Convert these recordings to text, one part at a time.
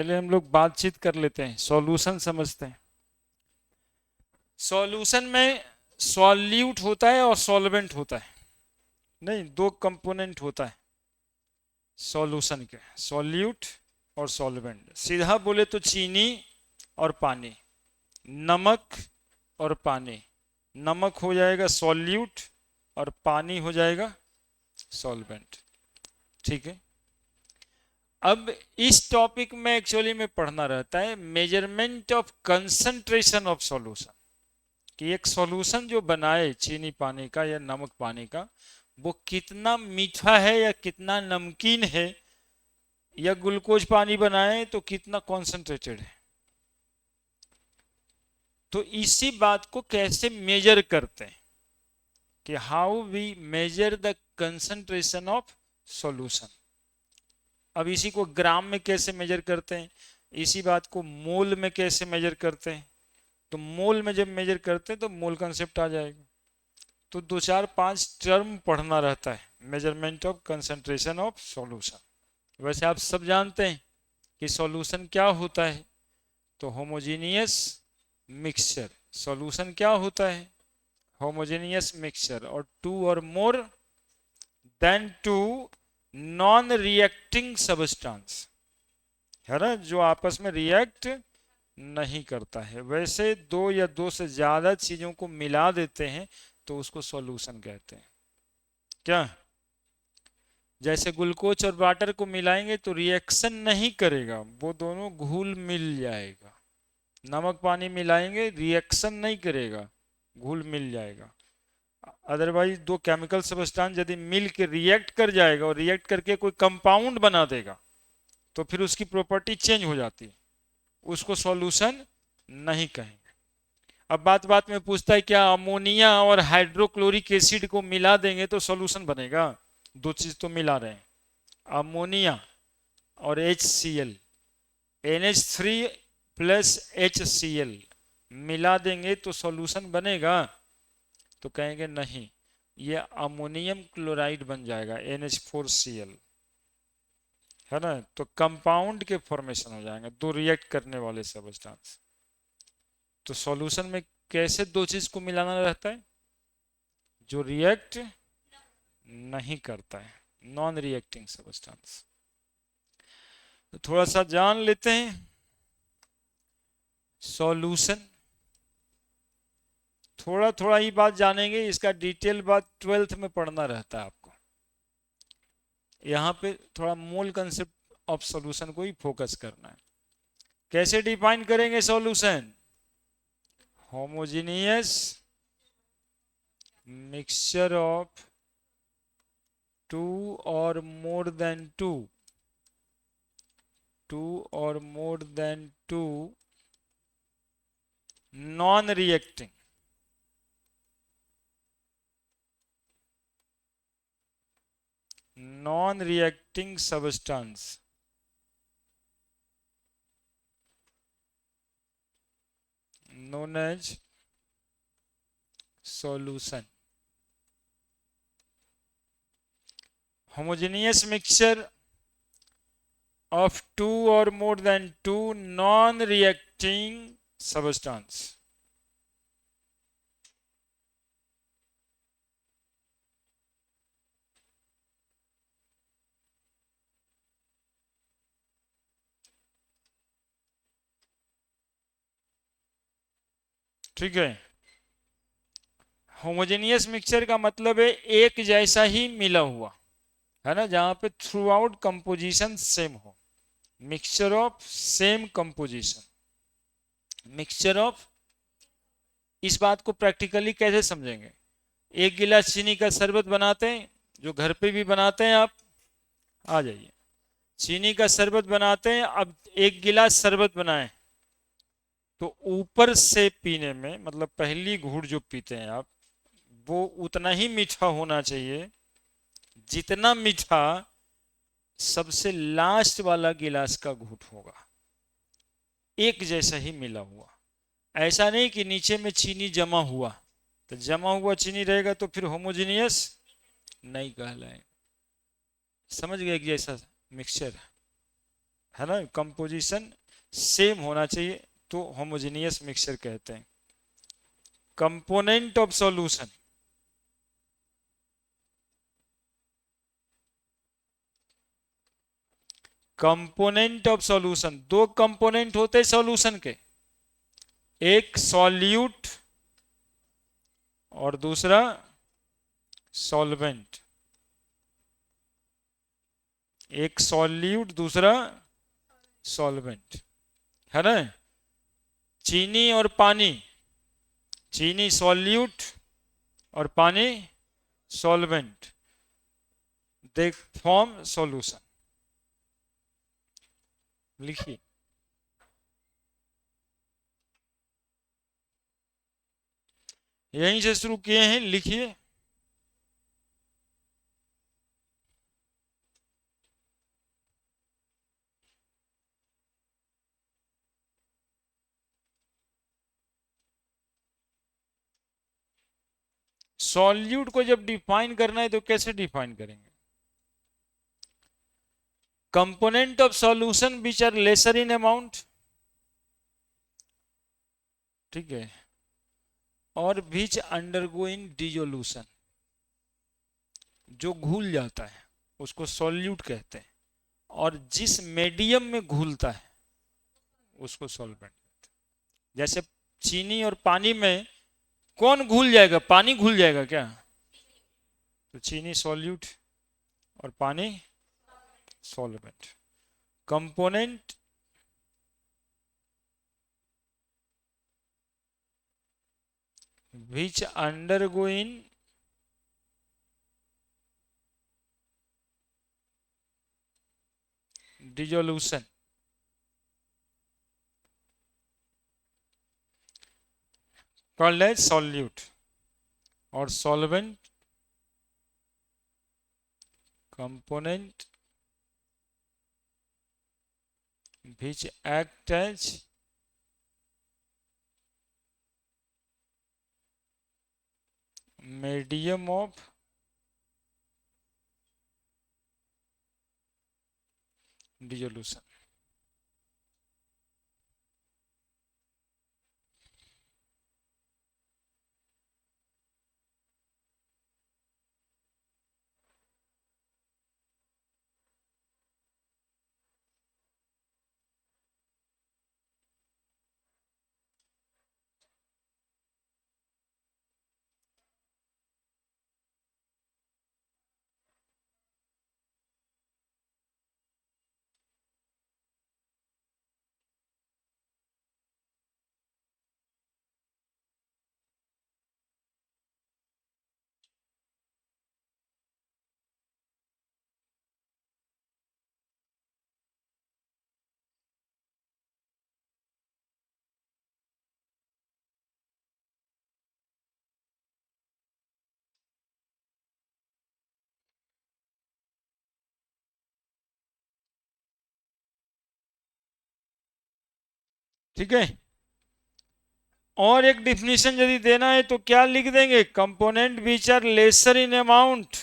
पहले हम लोग बातचीत कर लेते हैं, सॉल्यूशन समझते हैं। सॉल्यूशन में सॉल्यूट होता है और सॉल्वेंट होता है। नहीं, दो कंपोनेंट होता है सॉल्यूशन के, सॉल्यूट और सॉल्वेंट। सीधा बोले तो चीनी और पानी, नमक और पानी। नमक हो जाएगा सॉल्यूट और पानी हो जाएगा सॉल्वेंट। ठीक है। अब इस टॉपिक में एक्चुअली में पढ़ना रहता है measurement of concentration of solution, कि एक सॉल्यूशन जो बनाए चीनी पानी का या नमक पानी का, वो कितना मीठा है या कितना नमकीन है, या ग्लूकोज पानी बनाए तो कितना कॉन्सेंट्रेटेड है। तो इसी बात को कैसे मेजर करते हैं, कि how we measure the concentration of solution. अब इसी को ग्राम में कैसे मेजर करते हैं, इसी बात को मोल में कैसे मेजर करते हैं। तो मोल में जब मेजर करते हैं तो मोल कंसेप्ट आ जाएगा। तो दो चार पांच टर्म पढ़ना रहता है, measurement of concentration of solution. वैसे आप सब जानते हैं कि सॉल्यूशन क्या होता है। तो होमोजेनियस मिक्सचर, सॉल्यूशन क्या होता है, होमोजेनियस मिक्सचर, और टू और more than two non reacting substance, है ना, जो आपस में रिएक्ट नहीं करता है। वैसे दो या दो से ज्यादा चीजों को मिला देते हैं तो उसको सॉल्यूशन कहते हैं। क्या, जैसे ग्लूकोज और वाटर को मिलाएंगे तो रिएक्शन नहीं करेगा, वो दोनों घुल मिल जाएगा। नमक पानी मिलाएंगे रिएक्शन नहीं करेगा, घुल मिल जाएगा। अदरवाइज दो केमिकल सब्सटेंस यदि मिल के रिएक्ट कर जाएगा और रिएक्ट करके कोई कंपाउंड बना देगा तो फिर उसकी प्रॉपर्टी चेंज हो जाती है, उसको सॉल्यूशन नहीं कहेंगे। अब बात बात में पूछता है क्या अमोनिया और हाइड्रोक्लोरिक एसिड को मिला देंगे तो सॉल्यूशन बनेगा। दो चीज तो मिला रहे हैं, अमोनिया और HCl, NH3 + HCl मिला देंगे तो सॉल्यूशन बनेगा। तो कहेंगे नहीं, ये अमोनियम क्लोराइड बन जाएगा, NH4Cl, है ना। तो कंपाउंड के फॉर्मेशन हो जाएंगे, दो रिएक्ट करने वाले सब्सटेंस। तो सॉल्यूशन में कैसे दो चीज को मिलाना रहता है, जो रिएक्ट नहीं करता है, नॉन रिएक्टिंग सब्सटेंस। तो थोड़ा सा जान लेते हैं सॉल्यूशन। थोड़ा थोड़ा ही बात जानेंगे, इसका डिटेल बात 12th में पढ़ना रहता है आपको। यहाँ पे थोड़ा मूल कंसेप्ट ऑफ सॉल्यूशन को ही फोकस करना है। कैसे डिफाइन करेंगे solution, homogeneous mixture of two और more than two non reacting substance known as solution। homogeneous mixture of two or more than two non-reacting substance। ठीक है। होमोजेनियस मिक्सचर का मतलब है एक जैसा ही मिला हुआ, है ना, जहां पे थ्रू आउट कंपोजिशन सेम हो। Mixture of same composition, mixture of. इस बात को प्रैक्टिकली कैसे समझेंगे, एक गिलास चीनी का शरबत बनाते हैं, जो घर पे भी बनाते हैं आप, आ जाइए। चीनी का शरबत बनाते हैं, अब एक गिलास शरबत बनाए तो ऊपर से पीने में, मतलब पहली घूंट जो पीते हैं आप, वो उतना ही मीठा होना चाहिए जितना मीठा सबसे लास्ट वाला गिलास का घूंट होगा। एक जैसा ही मिला हुआ, ऐसा नहीं कि नीचे में चीनी जमा हुआ, तो जमा हुआ चीनी रहेगा तो फिर होमोजेनियस नहीं कहलाए। समझ गए, एक जैसा मिक्सचर, है ना, कंपोजिशन सेम होना चाहिए तो होमोजेनियस मिक्सचर कहते हैं। Component of solution, component of solution, दो कंपोनेंट होते हैं सॉल्यूशन के, एक सॉल्यूट और दूसरा सॉल्वेंट। एक सॉल्यूट दूसरा सॉल्वेंट, है ना। चीनी और पानी, चीनी सॉल्यूट और पानी सॉल्वेंट, दे फॉर्म सॉल्यूशन। लिखिए, यहीं से शुरू किए हैं, लिखिए। सॉल्यूट को जब डिफाइन करना है तो कैसे डिफाइन करेंगे? Component of solution which are lesser in amount, ठीक है, और विच अंडरगो इन डिसोल्यूशन, जो घुल जाता है उसको सॉल्यूट कहते हैं, और जिस मीडियम में घुलता है उसको सॉल्वेंट कहते हैं। जैसे चीनी और पानी में कौन घुल जाएगा? पानी घुल जाएगा क्या? तो चीनी सॉल्यूट और पानी solvent. Component which undergoing dissolution called as solute, और solvent component which act as medium of dissolution। ठीक है, और एक डिफिनीशन यदि देना है तो क्या लिख देंगे? Component which are lesser in amount,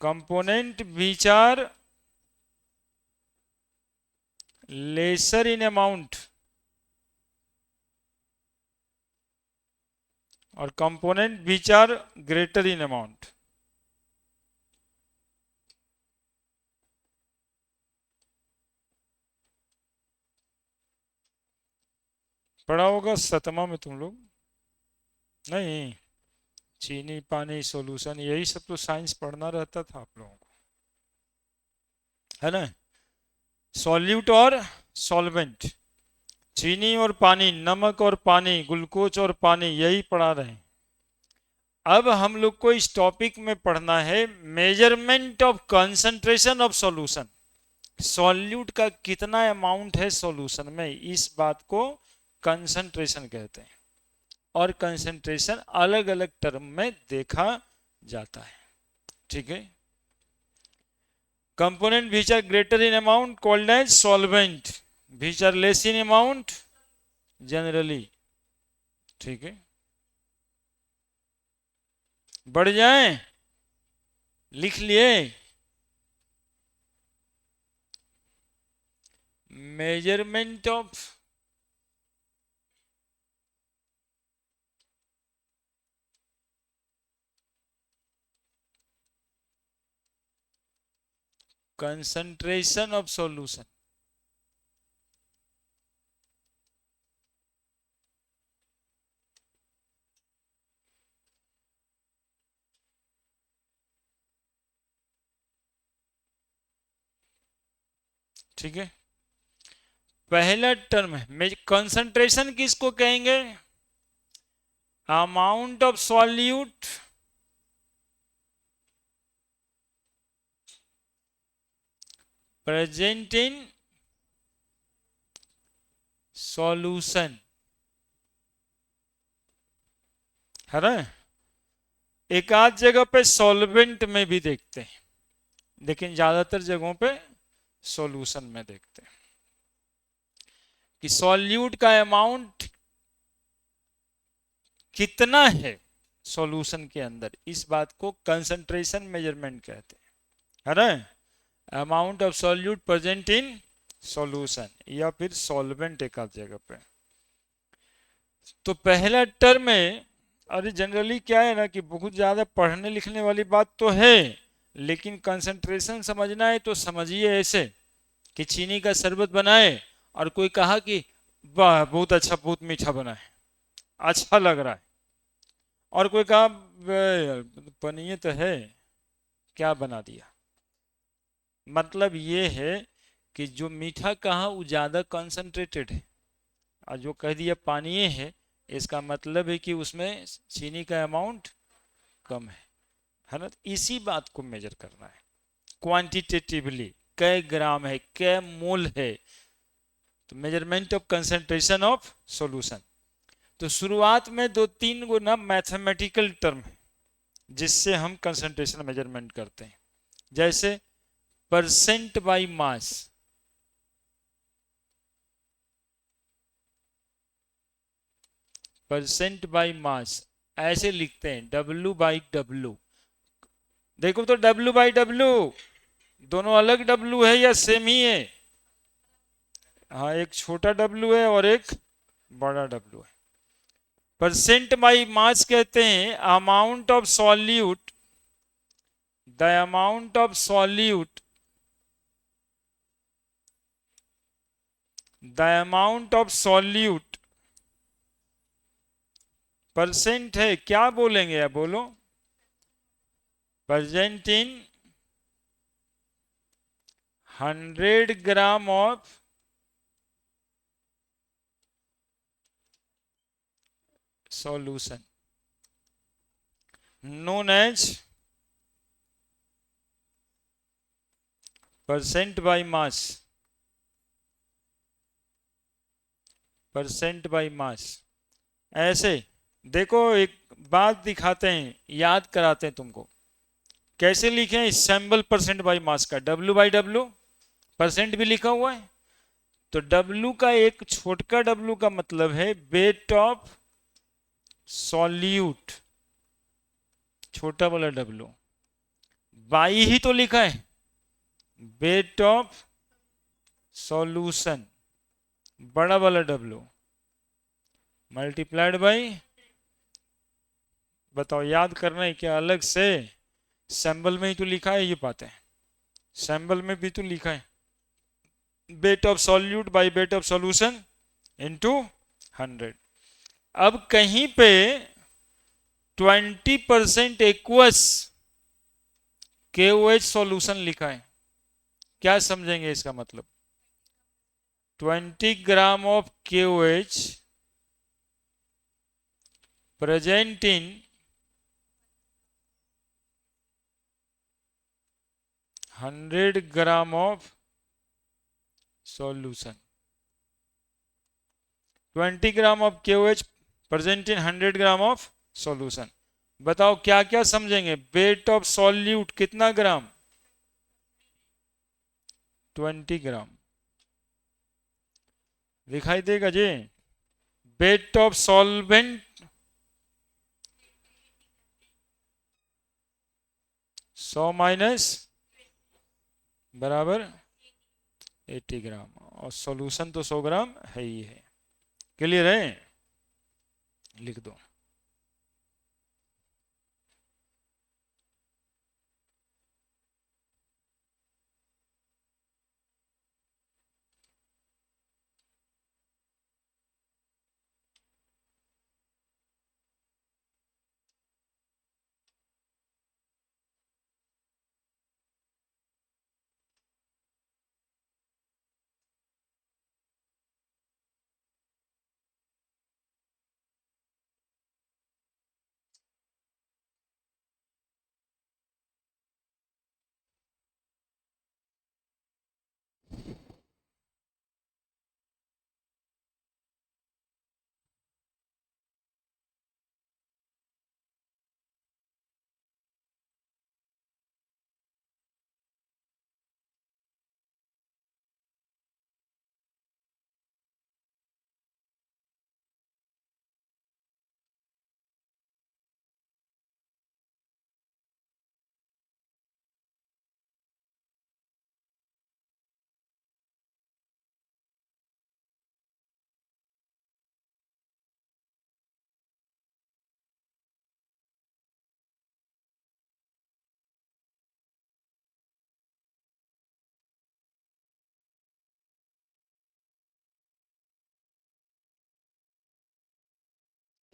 component which are lesser in amount, और component which are greater in amount. पढ़ा होगा सतमा में तुम लोग, नहीं? चीनी पानी सॉल्यूशन, यही सब तो साइंस पढ़ना रहता था आप लोगों को, है ना। सॉल्यूट और सॉल्वेंट, चीनी और पानी, नमक और पानी, ग्लूकोज और पानी, यही पढ़ा रहे हैं। अब हम लोग को इस टॉपिक में पढ़ना है measurement of concentration of solution. Solute का कितना अमाउंट है सॉल्यूशन में, इस बात को कंसंट्रेशन कहते हैं, और कंसंट्रेशन अलग अलग टर्म में देखा जाता है, ठीक है। Component which are greater in amount called as solvent, which are less in amount generally, ठीक है। बढ़ जाए, लिख लिए। Measurement of concentration of solution। ठीक है, पहला टर्म है कंसंट्रेशन, किसको कहेंगे? Amount of solute present in solution, है ना। एक आध जगह पे सॉल्वेंट में भी देखते हैं, लेकिन ज्यादातर जगहों पे सॉल्यूशन में देखते हैं कि सॉल्यूट का अमाउंट कितना है सॉल्यूशन के अंदर, इस बात को कंसंट्रेशन मेजरमेंट कहते हैं, है ना। Amount of solute present in solution या फिर सॉल्वेंट एक आध जगह पे। तो पहला टर्म है, अरे जनरली क्या है ना कि बहुत ज्यादा पढ़ने लिखने वाली बात तो है, लेकिन कंसंट्रेशन समझना है तो समझिए ऐसे कि चीनी का शरबत बनाए और कोई कहा कि वाह बहुत अच्छा, बहुत मीठा बना है, अच्छा लग रहा है, और कोई कहा पनीय तो है, क्या बना दिया। मतलब ये है कि जो मीठा कहा वो ज्यादा कंसंट्रेटेड है, और जो कह दिया पानीय है, इसका मतलब है कि उसमें चीनी का अमाउंट कम है ना। इसी बात को मेजर करना है क्वांटिटेटिवली, कै ग्राम है, कै मोल है, तो measurement of concentration of solution. तो शुरुआत में दो तीन गो ना मैथमेटिकल टर्म है जिससे हम कंसंट्रेशन मेजरमेंट करते हैं, जैसे percent by mass, percent by मास ऐसे लिखते हैं, W बाई W। देखो तो W बाई W दोनों अलग W है या सेम ही है? हाँ, एक छोटा W है और एक बड़ा W है। परसेंट बाई मास कहते हैं amount of solute, the amount of solute, the amount of solute, percent है, क्या बोलेंगे आप बोलो? Present in 100 gram of solution known as percent by mass, percent by मास। ऐसे देखो, एक बात दिखाते हैं, याद कराते हैं तुमको, कैसे लिखे हैं सैंपल परसेंट बाई मास का, W बाई W, परसेंट भी लिखा हुआ है। तो W का एक छोटका W का मतलब है वेट ऑफ सॉल्यूट, छोटा वाला W, बाई ही तो लिखा है, वेट ऑफ सॉल्यूशन, बड़ा वाला W मल्टीप्लाइड बाई, बताओ याद करना है क्या? अलग से सैंपल में ही तो लिखा है ये बातें, सैंपल में भी तो लिखा है wait of solute by weight of solution into 100। अब कहीं पे 20% एक्वस KOH सॉल्यूशन लिखा है, क्या समझेंगे इसका मतलब? 20 gram of KOH present in 100 gram of solution, 20 gram of KOH present in 100 gram of solution. बताओ क्या क्या समझेंगे? वेट ऑफ सॉल्यूट कितना ग्राम? 20 ग्राम दिखाई देगा जी। वेट ऑफ सॉल्वेंट 100 माइनस बराबर 80 ग्राम, और सॉल्यूशन तो 100 ग्राम है ही है। क्लियर है? लिख दो।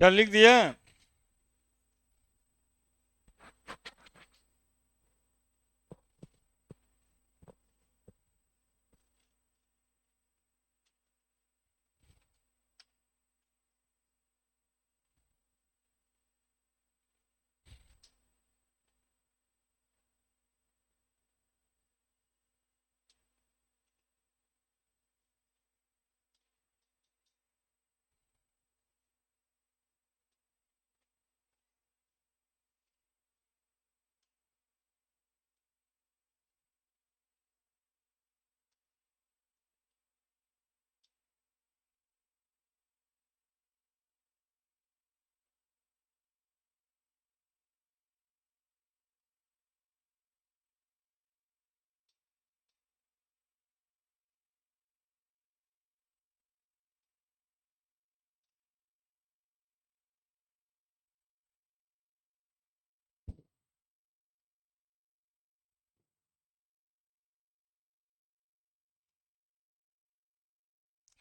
क्या लिख दिया?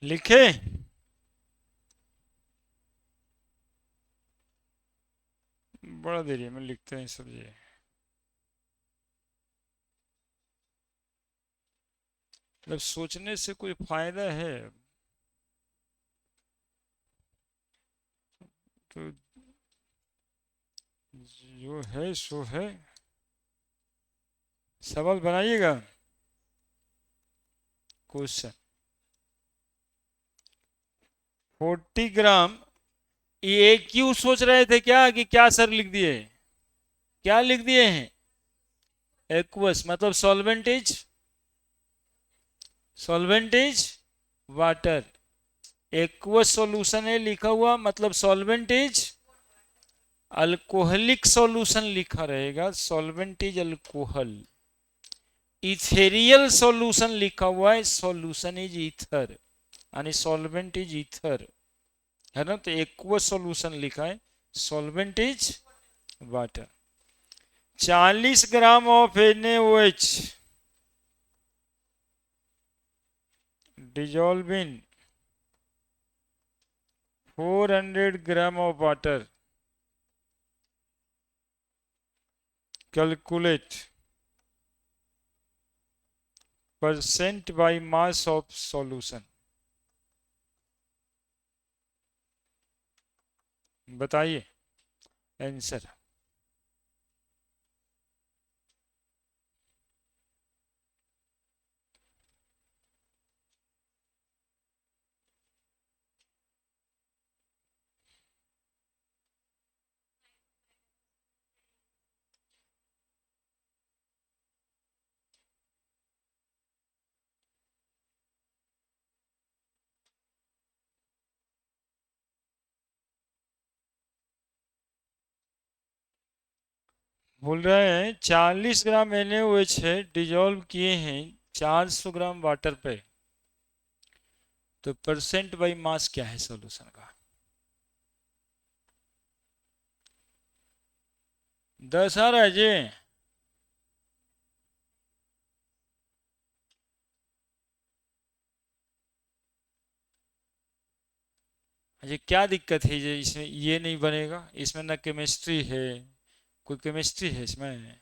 लिखे? बड़ा देरी है, मैं लिखते हैं सब ये। जब सोचने से कोई फायदा है तो जो है सो है। सवाल बनाइएगा। क्वेश्चन 40 ग्राम। ये क्यों सोच रहे थे क्या कि क्या सर लिख दिए? क्या लिख दिए हैं? एक्वस मतलब solvent is water. Aqueous solution है लिखा हुआ, मतलब सॉल्वेंट इज अल्कोहलिक सॉल्यूशन लिखा रहेगा। Solvent is alcohol. Ethereal solution लिखा हुआ है, सॉल्यूशन इज ईथर, यानी सॉल्वेंट इज ईथर, है ना? तो एक्वस सॉल्यूशन लिखा है, solvent is water. 40 gram of NaOH dissolve in 400 gram of water. Calculate percent by mass of solution. बताइए आंसर। बोल रहे हैं 40 ग्राम NaOH है, डिजोल्व किए हैं 400 ग्राम वाटर पे। तो परसेंट बाई मास क्या है सॉल्यूशन का? 10 आ रहा है जी। अच्छा, क्या दिक्कत है जी इसमें? ये नहीं बनेगा इसमें? ना केमिस्ट्री है, कोई केमिस्ट्री है इसमें?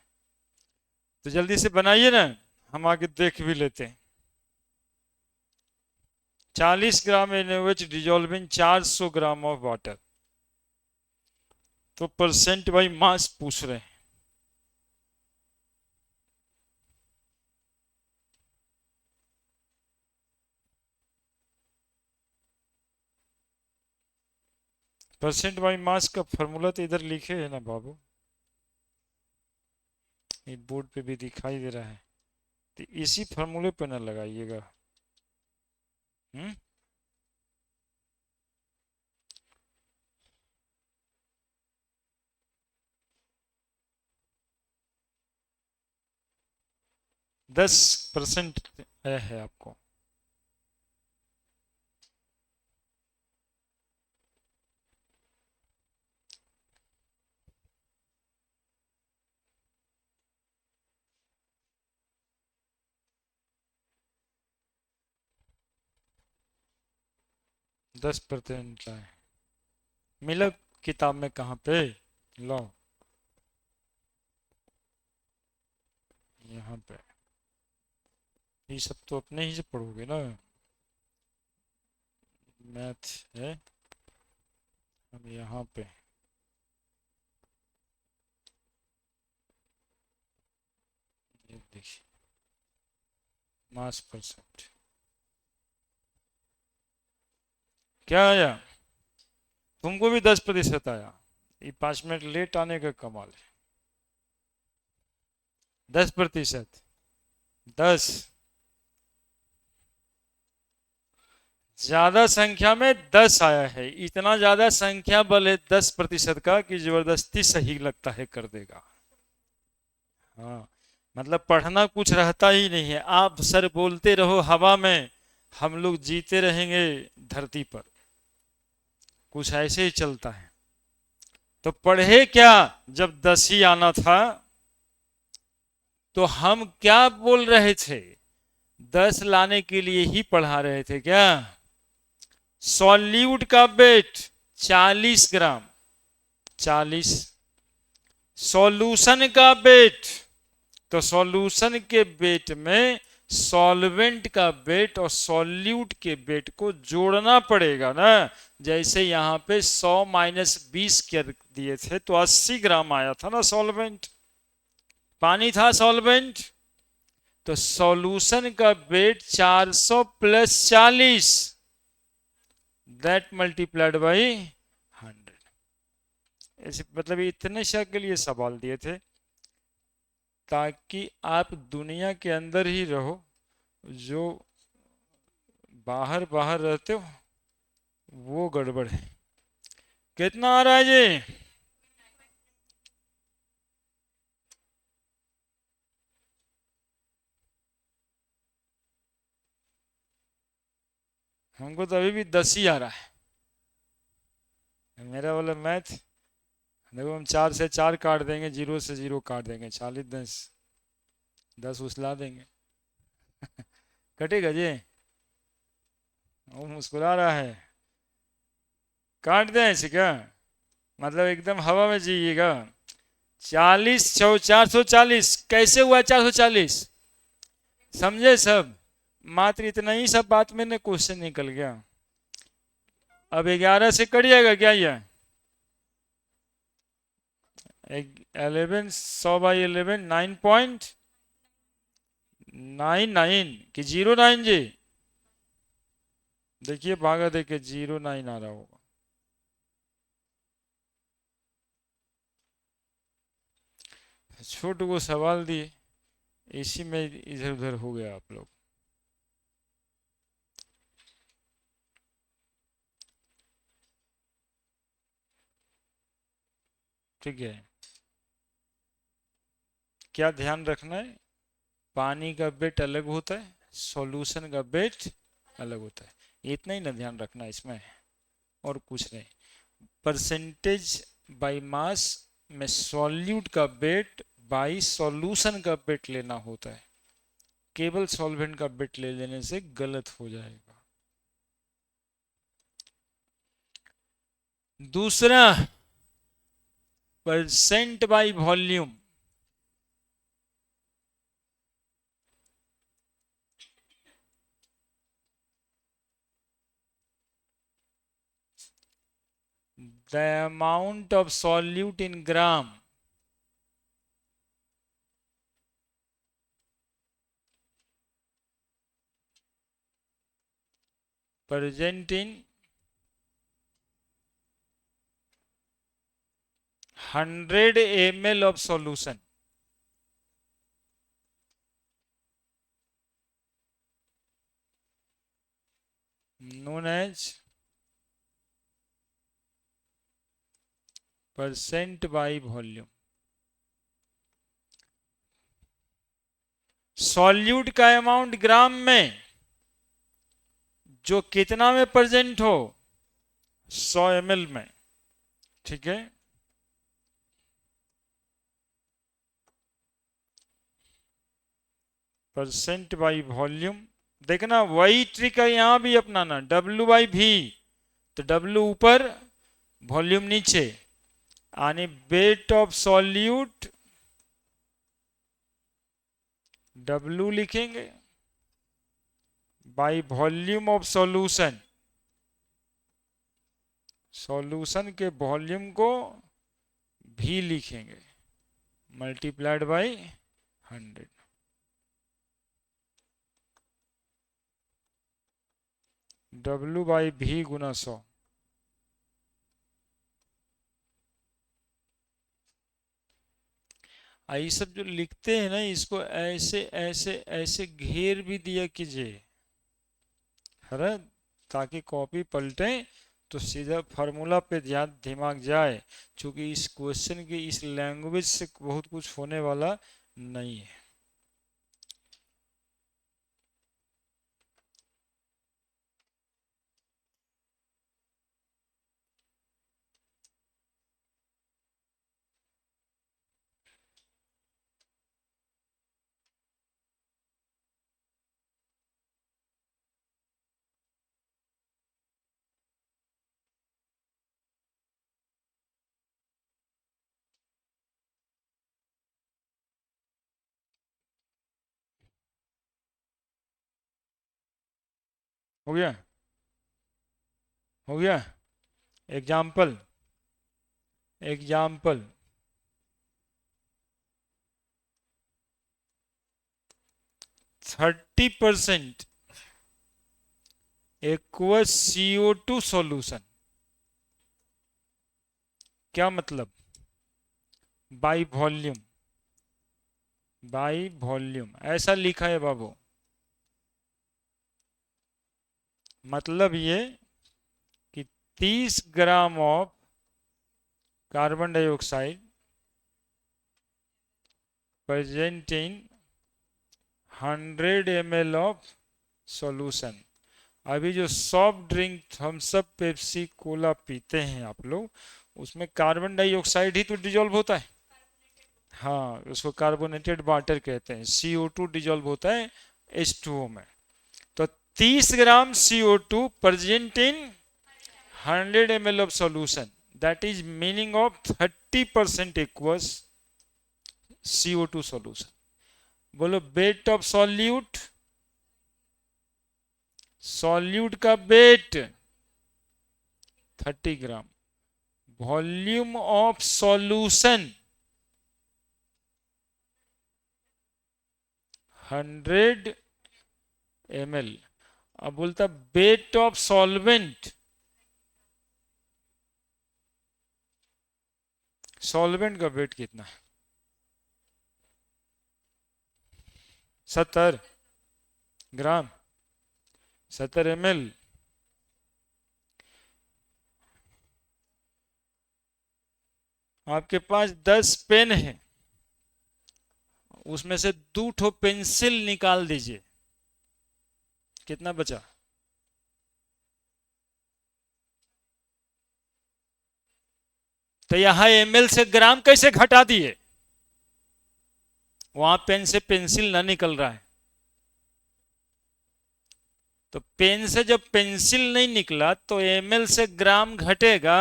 तो जल्दी से बनाइए ना, हम आगे देख भी लेते हैं। 40 ग्राम NaOH dissolving 400 gram of water. तो परसेंट बाई मास पूछ रहे हैं। परसेंट बाई मास का फॉर्मूला तो इधर लिखे है ना बाबू, ये बोर्ड पे भी दिखाई दे रहा है। तो इसी फॉर्मूले पे ना लगाइएगा। हम्म 10% है आपको। दस परसेंट है। मिला किताब में कहाँ पे? लो, यहाँ पे। ये सब तो अपने ही से पढ़ोगे ना, मैथ है। अब यहाँ पे ये देखिए, मास परसेंट क्या आया? तुमको भी 10% आया। ये 5 मिनट लेट आने का कमाल है। 10%। 10। ज्यादा संख्या में 10 आया है। इतना ज्यादा संख्या बल है 10% का कि जबरदस्ती सही लगता है कर देगा। हाँ, मतलब पढ़ना कुछ रहता ही नहीं है। आप सर बोलते रहो हवा में, हम लोग जीते रहेंगे धरती पर। कुछ ऐसे ही चलता है। तो पढ़े क्या? जब 10 ही आना था तो हम क्या बोल रहे थे? 10 लाने के लिए ही पढ़ा रहे थे क्या? सॉल्यूट का वेट 40 ग्राम। 40। सॉल्यूशन का वेट, तो सॉल्यूशन के वेट में सॉल्वेंट का वेट और सॉल्यूट के वेट को जोड़ना पड़ेगा ना। जैसे यहाँ पे 100 माइनस 20 कर दिए थे तो 80 ग्राम आया था ना सॉल्वेंट। पानी था सॉल्वेंट। तो सॉल्यूशन का weight 400 plus 40, that multiplied by 100। ऐसे मतलब इतने शक के लिए सवाल दिए थे ताकि आप दुनिया के अंदर ही रहो। जो बाहर बाहर रहते हो वो गड़बड़ है। कितना आ रहा है जी? हमको तो अभी भी 10 ही आ रहा है मेरा वाला मैथ। देखो, हम 4 से 4 काट देंगे, 0 से 0 काट देंगे, 40 10, 10 उसला देंगे। कटेगा जी? वो मुस्कुरा रहा है। काट दें ऐसे क्या? मतलब एकदम हवा में जिएगा। 40 440 कैसे हुआ 440? समझे सब? मात्र इतना ही सब बात में ना क्वेश्चन निकल गया। अब 11 से कट जाएगा क्या ये? 11 100/11 9.99 कि 09 जी? देखिए भागा देखिए 09 आ रहा होगा। छोटू को सवाल दिए, इसी में इधर उधर हो गया आप लोग। ठीक है, क्या ध्यान रखना है? पानी का वेट अलग होता है, सॉल्यूशन का वेट अलग होता है। इतना ही ना ध्यान रखना इसमें, और कुछ नहीं। परसेंटेज बाय मास में सॉल्यूट का वेट बाय सॉल्यूशन का वेट लेना होता है, केवल सॉल्वेंट का वेट ले लेने से गलत हो जाएगा। दूसरा, percent by volume. The amount of solute in gram present in 100 ml of solution known as percent by volume. Solute का अमाउंट ग्राम में जो कितना में प्रेजेंट हो, 100 ml में, ठीक है। परसेंट बाय वॉल्यूम, देखना वही ट्रिक है यहां भी अपनाना, W/V, तो W ऊपर वॉल्यूम नीचे, यानी वेट ऑफ सॉल्यूट W लिखेंगे by volume of solution, solution के वॉल्यूम को V लिखेंगे, मल्टीप्लाइड बाय 100। W/V गुना 100। ये सब जो लिखते हैं ना, इसको ऐसे ऐसे ऐसे घेर भी दिया कीजिए, है ना, ताकि कॉपी पलटे तो सीधा फार्मूला पे ध्यान दिमाग जाए, क्योंकि इस क्वेश्चन की इस लैंग्वेज से बहुत कुछ होने वाला नहीं है। हो गया, हो गया। Example, example 30% aqueous CO2 solution, क्या मतलब, बाय वॉल्यूम, बाय वॉल्यूम ऐसा लिखा है बाबू। मतलब ये कि 30 gram of carbon dioxide present in 100 ml of solution. अभी जो soft drink thums up pepsi cola पीते हैं आप लोग, उसमें कार्बन डाइऑक्साइड ही तो डिजोल्व होता है। हाँ, उसको कार्बोनेटेड वाटर कहते हैं। CO2 डिजोल्व होता है H2O में। तो 30 ग्राम CO2 present in 100 ml of solution, that is meaning of 30% aqueous CO2 solution। बोलो वेट ऑफ सॉल्यूट, सॉल्यूट का weight 30 gram, volume of solution 100 ml। अब बोलता वेट ऑफ सॉल्वेंट, सॉल्वेंट का वेट कितना है, 70 ग्राम, 70 ml। आपके पास 10 पेन है, उसमें से 2 ठो पेंसिल निकाल दीजिए, कितना बचा, तो यहां ml से ग्राम कैसे घटा दिए? वहां पेन से पेंसिल ना निकल रहा है, तो पेन से जब पेंसिल नहीं निकला तो ml से ग्राम घटेगा?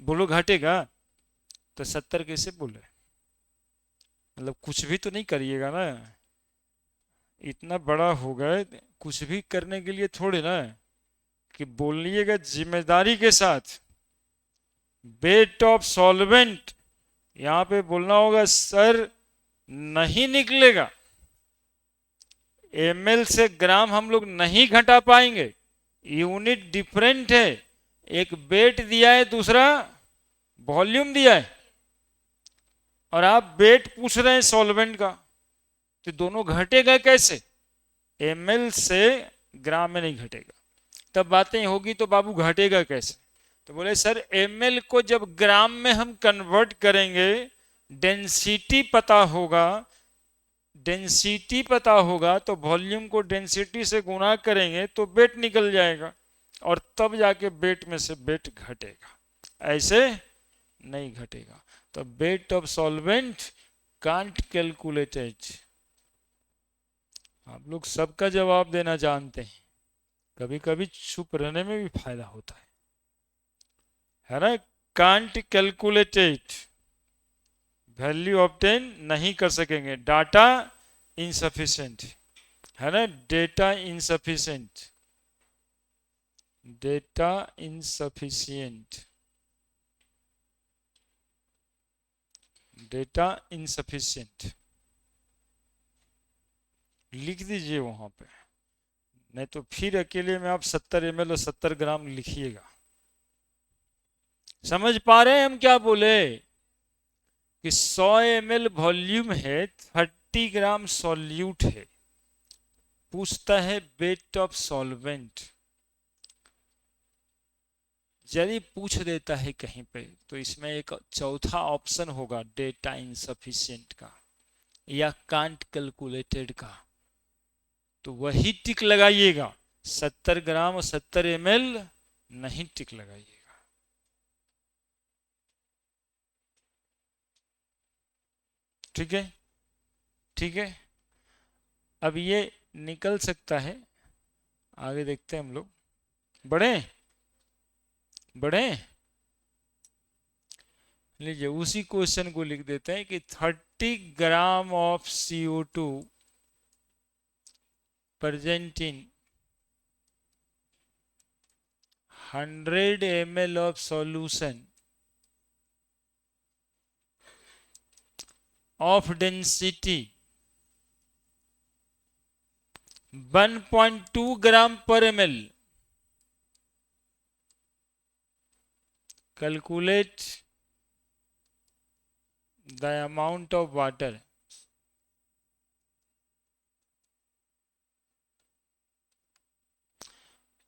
बोलो घटेगा? तो 70 कैसे बोले? मतलब कुछ भी तो नहीं करिएगा ना, इतना बड़ा हो गए, कुछ भी करने के लिए थोड़े ना कि बोलिएगा जिम्मेदारी के साथ। वेट ऑफ सॉल्वेंट, यहां पे बोलना होगा सर नहीं निकलेगा, ml से ग्राम हम लोग नहीं घटा पाएंगे, यूनिट डिफरेंट है, एक वेट दिया है दूसरा वॉल्यूम दिया है, और आप वेट पूछ रहे हैं सॉल्वेंट का, तो दोनों घटेगा कैसे? ml से ग्राम में नहीं घटेगा। तब बातें होगी तो बाबू घटेगा कैसे? तो बोले सर ml को जब ग्राम में हम कन्वर्ट करेंगे, डेंसिटी पता होगा, डेंसिटी पता होगा तो वॉल्यूम को डेंसिटी से गुणा करेंगे तो वेट निकल जाएगा, और तब जाके वेट में से वेट घटेगा, ऐसे नहीं घटेगा। तो weight of solvent can't calculated. आप लोग सबका जवाब देना जानते हैं, कभी कभी चुप रहने में भी फायदा होता है ना? कांट कैलकुलेटेड, वैल्यू ऑब्टेन नहीं कर सकेंगे, डाटा इनसफिशिएंट, है ना? Data insufficient, data insufficient, data insufficient लिख दीजिए वहां पे, नहीं तो फिर अकेले में आप 70 ml और 70 ग्राम लिखिएगा। समझ पा रहे हैं हम क्या बोले? कि 100 ml वॉल्यूम है, 30 ग्राम सॉल्यूट है, पूछता है वेट ऑफ सॉल्वेंट। यदि पूछ देता है कहीं पे तो इसमें एक चौथा ऑप्शन होगा, डेटा इनसफिशिएंट का या कांट कैलकुलेटेड का, तो वही टिक लगाइएगा। 70 ग्राम और 70 ml नहीं टिक लगाइएगा। ठीक है, ठीक है। अब ये निकल सकता है, आगे देखते हैं हम लोग। बढ़े बढ़े, लीजिए उसी क्वेश्चन को लिख देते हैं कि 30 gram of CO2 present in 100 ml of solution of density 1.2 gram per ml. Calculate the amount of water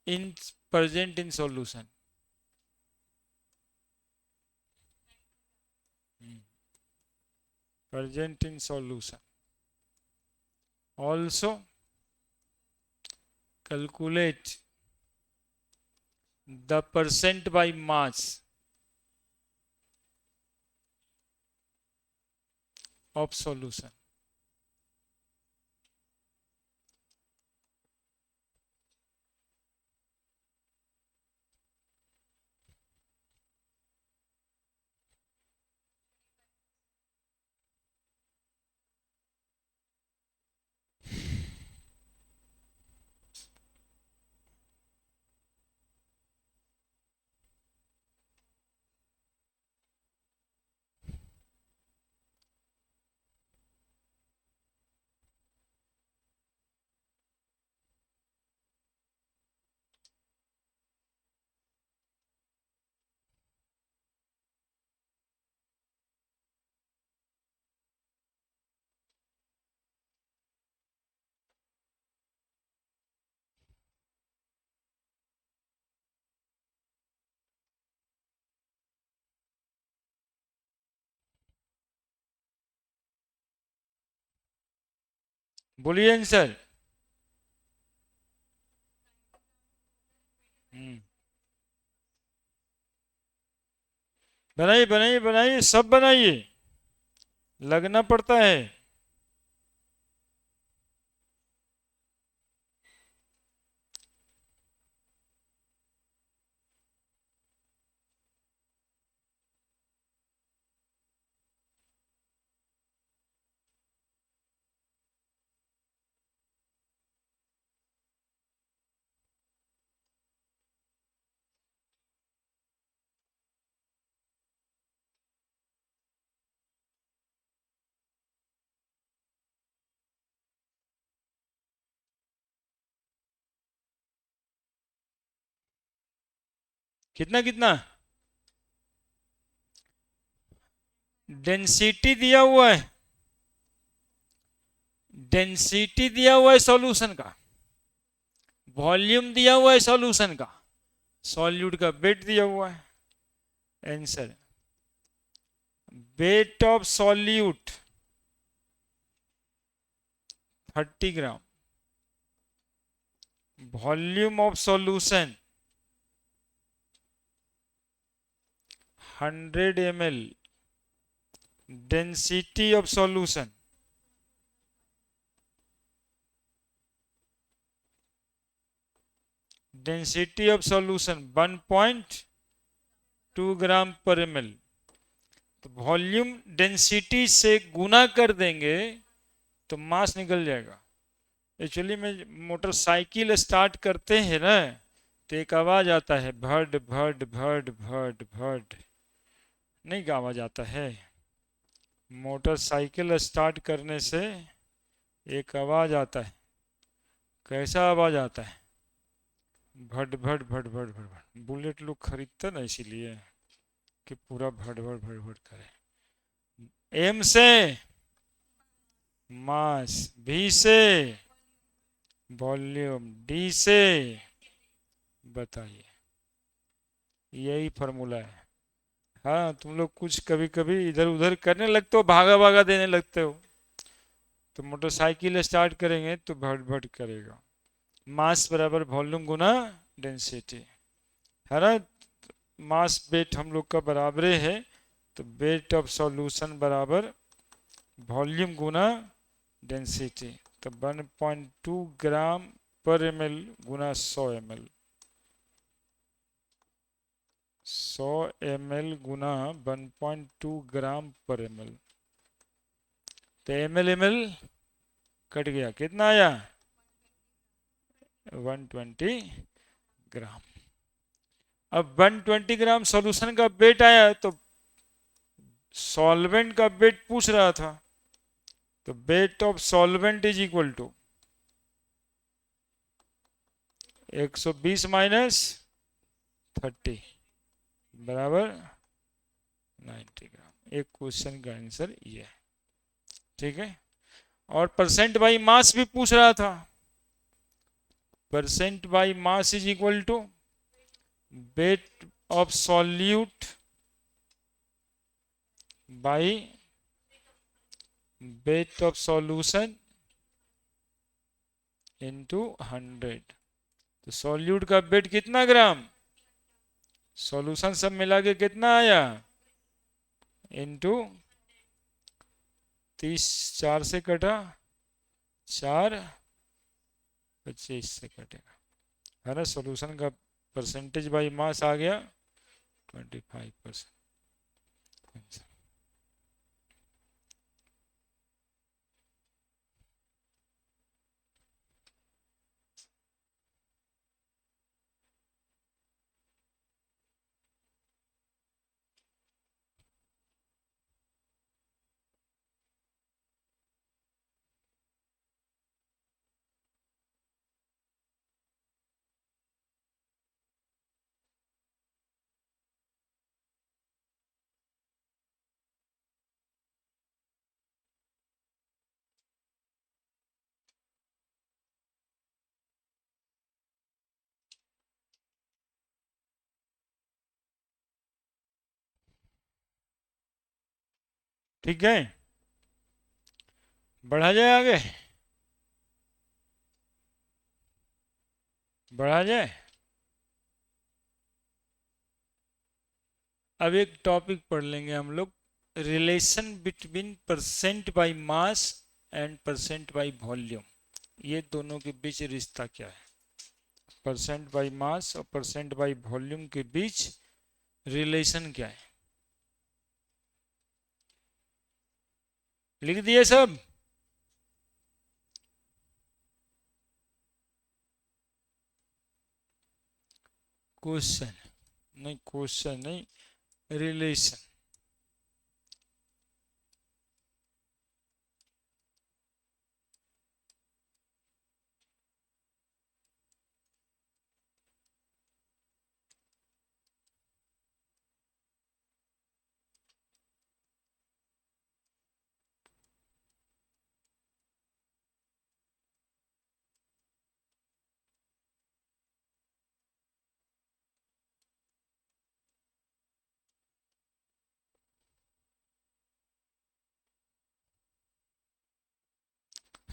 in present in solution. Present in solution. Also calculate the percent by mass of solution. बोलिए answer. हम्म बनाइए बनाइए बनाइए, सब बनाइए, लगना पड़ता है। कितना कितना डेंसिटी दिया हुआ है, डेंसिटी दिया हुआ है सॉल्यूशन का, वॉल्यूम दिया हुआ है सॉल्यूशन का, सॉल्यूट का वेट दिया हुआ है। Answer, wait of solute 30 gram, volume of solution 100 ml, density of solution density of solution 1.2 ग्राम पर ml। तो वॉल्यूम डेंसिटी से गुना कर देंगे तो मास निकल जाएगा। एक्चुअली में मोटरसाइकिल स्टार्ट करते हैं ना, तो एक आवाज आता है, भड भड भड भड भड, नहीं का आवाज आता है। मोटरसाइकिल स्टार्ट करने से एक आवाज आता है, कैसा आवाज आता है, भड भड भड भड भड भड। बुलेट लोग खरीदते ना इसीलिए कि पूरा भड भड भड भड करे। एम से मास, भी से वॉल्यूम, डी से, बताइए, यही फॉर्मूला है। हाँ, तुम लोग कुछ कभी कभी इधर उधर करने लगते हो, भागा भागा देने लगते हो। तो मोटरसाइकिल स्टार्ट करेंगे तो भट भट करेगा। मास बराबर वॉल्यूम गुना डेंसिटी, है ना। मास वेट हम लोग का बराबर है, तो वेट ऑफ सॉल्यूशन बराबर वॉल्यूम गुना डेंसिटी। तो 1.2 ग्राम पर ml गुना 100 ml, 100 ml गुना 1.2 ग्राम पर ml। तो ml कट गया, कितना आया, 120 ग्राम। अब 120 ग्राम सॉल्यूशन का वेट आया, तो सॉल्वेंट का वेट पूछ रहा था, तो weight of solvent is equal to 120 minus 30 बराबर 90 ग्राम। एक क्वेश्चन का आंसर ये है, ठीक है। और परसेंट बाई मास भी पूछ रहा था, percent by mass is equal to weight of solute by weight of solution into 100। तो सॉल्यूट का वेट कितना ग्राम, सॉल्यूशन सब मिला के कितना आया, इंटू 30, 4 से कटा 4, 25 से कटेगा, है ना। सॉल्यूशन का परसेंटेज बाई मास आ गया 25%। ठीक है, बढ़ा जाए आगे, बढ़ा जाए। अब एक टॉपिक पढ़ लेंगे हम लोग, relation between percent by mass and percent by volume. ये दोनों के बीच रिश्ता क्या है? परसेंट बाय मास और परसेंट बाय वॉल्यूम के बीच रिलेशन क्या है? लिख दिए सब? क्वेश्चन नहीं, क्वेश्चन नहीं, relation.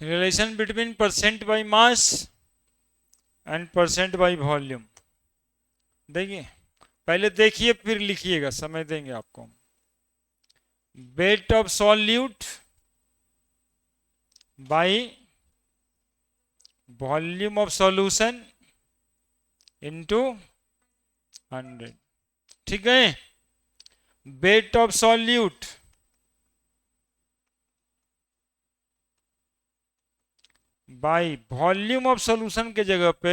Relation between percent by mass and percent by volume. देखिए, पहले देखिए फिर लिखिएगा, समय देंगे आपको। Wait of solute by volume of solution into 100। ठीक है? Wait of solute by volume of solution के जगह पे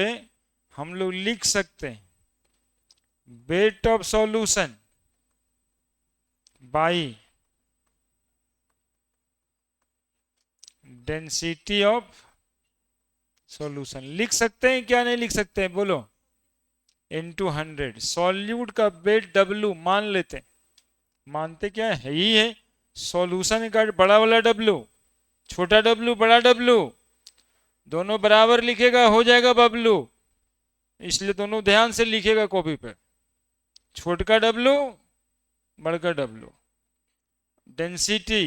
हम लोग लिख सकते हैं wait of solution by density of solution. लिख सकते हैं क्या नहीं लिख सकते हैं? बोलो। इनटू 100। सॉल्यूट का वेट W मान लेते हैं। मानते क्या है ही है, सॉल्यूशन का बड़ा वाला W, छोटा W, बड़ा W, दोनों बराबर लिखेगा, हो जाएगा बबलू। इसलिए दोनों ध्यान से लिखेगा कॉपी पे। छोटका W, बड़का W। डेंसिटी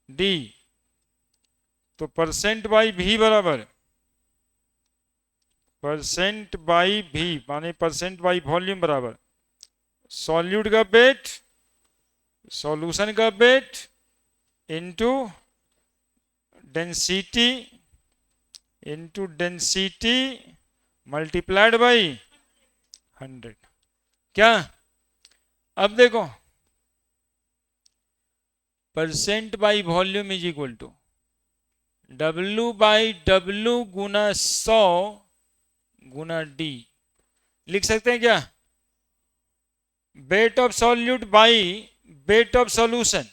D, तो परसेंट बाई V बराबर परसेंट बाई V, माने परसेंट बाई वॉल्यूम बराबर सॉल्यूट का वेट, सॉल्यूशन का weight into density, into density multiplied by 100। क्या? अब देखो, percent by volume is equal to W by W गुना 100 गुना D। लिख सकते हैं क्या? Weight of solute by weight of solution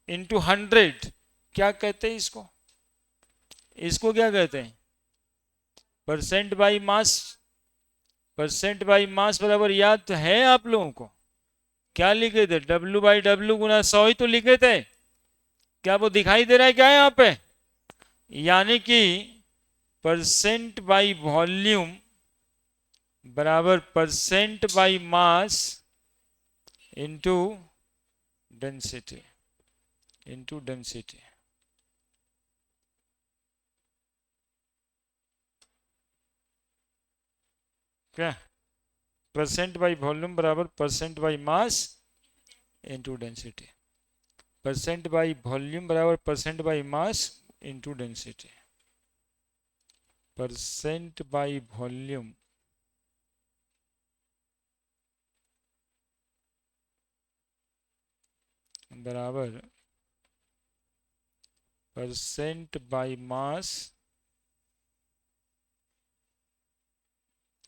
into 100। क्या कहते हैं इसको? इसको क्या कहते हैं? Percent by mass. Percent by मास बराबर याद तो है आप लोगों को? क्या लिखे थे? W बाई W गुना 100 ही तो लिखे थे। क्या वो दिखाई दे रहा है क्या यहाँ पे? यानी कि परसेंट बाई वॉल्यूम बराबर percent by mass into density, into density. क्या? परसेंट बाई वॉल्यूम बराबर percent by mass into density. Percent by volume बराबर percent by mass into density. Percent by volume बराबर percent by mass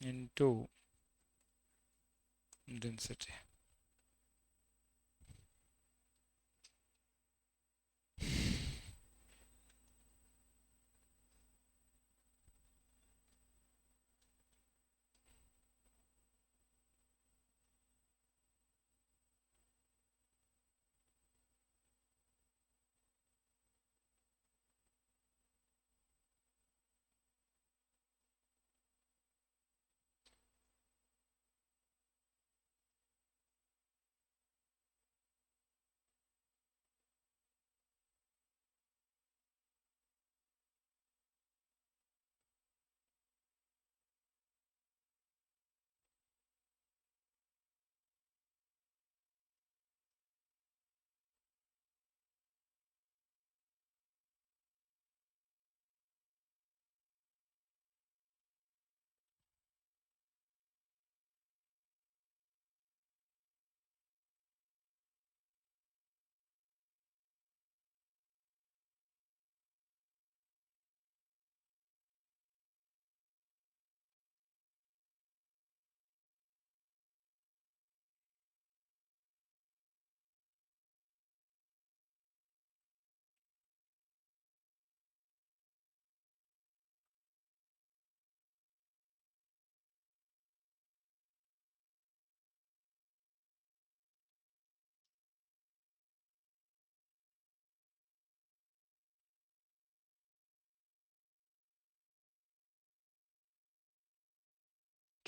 into density.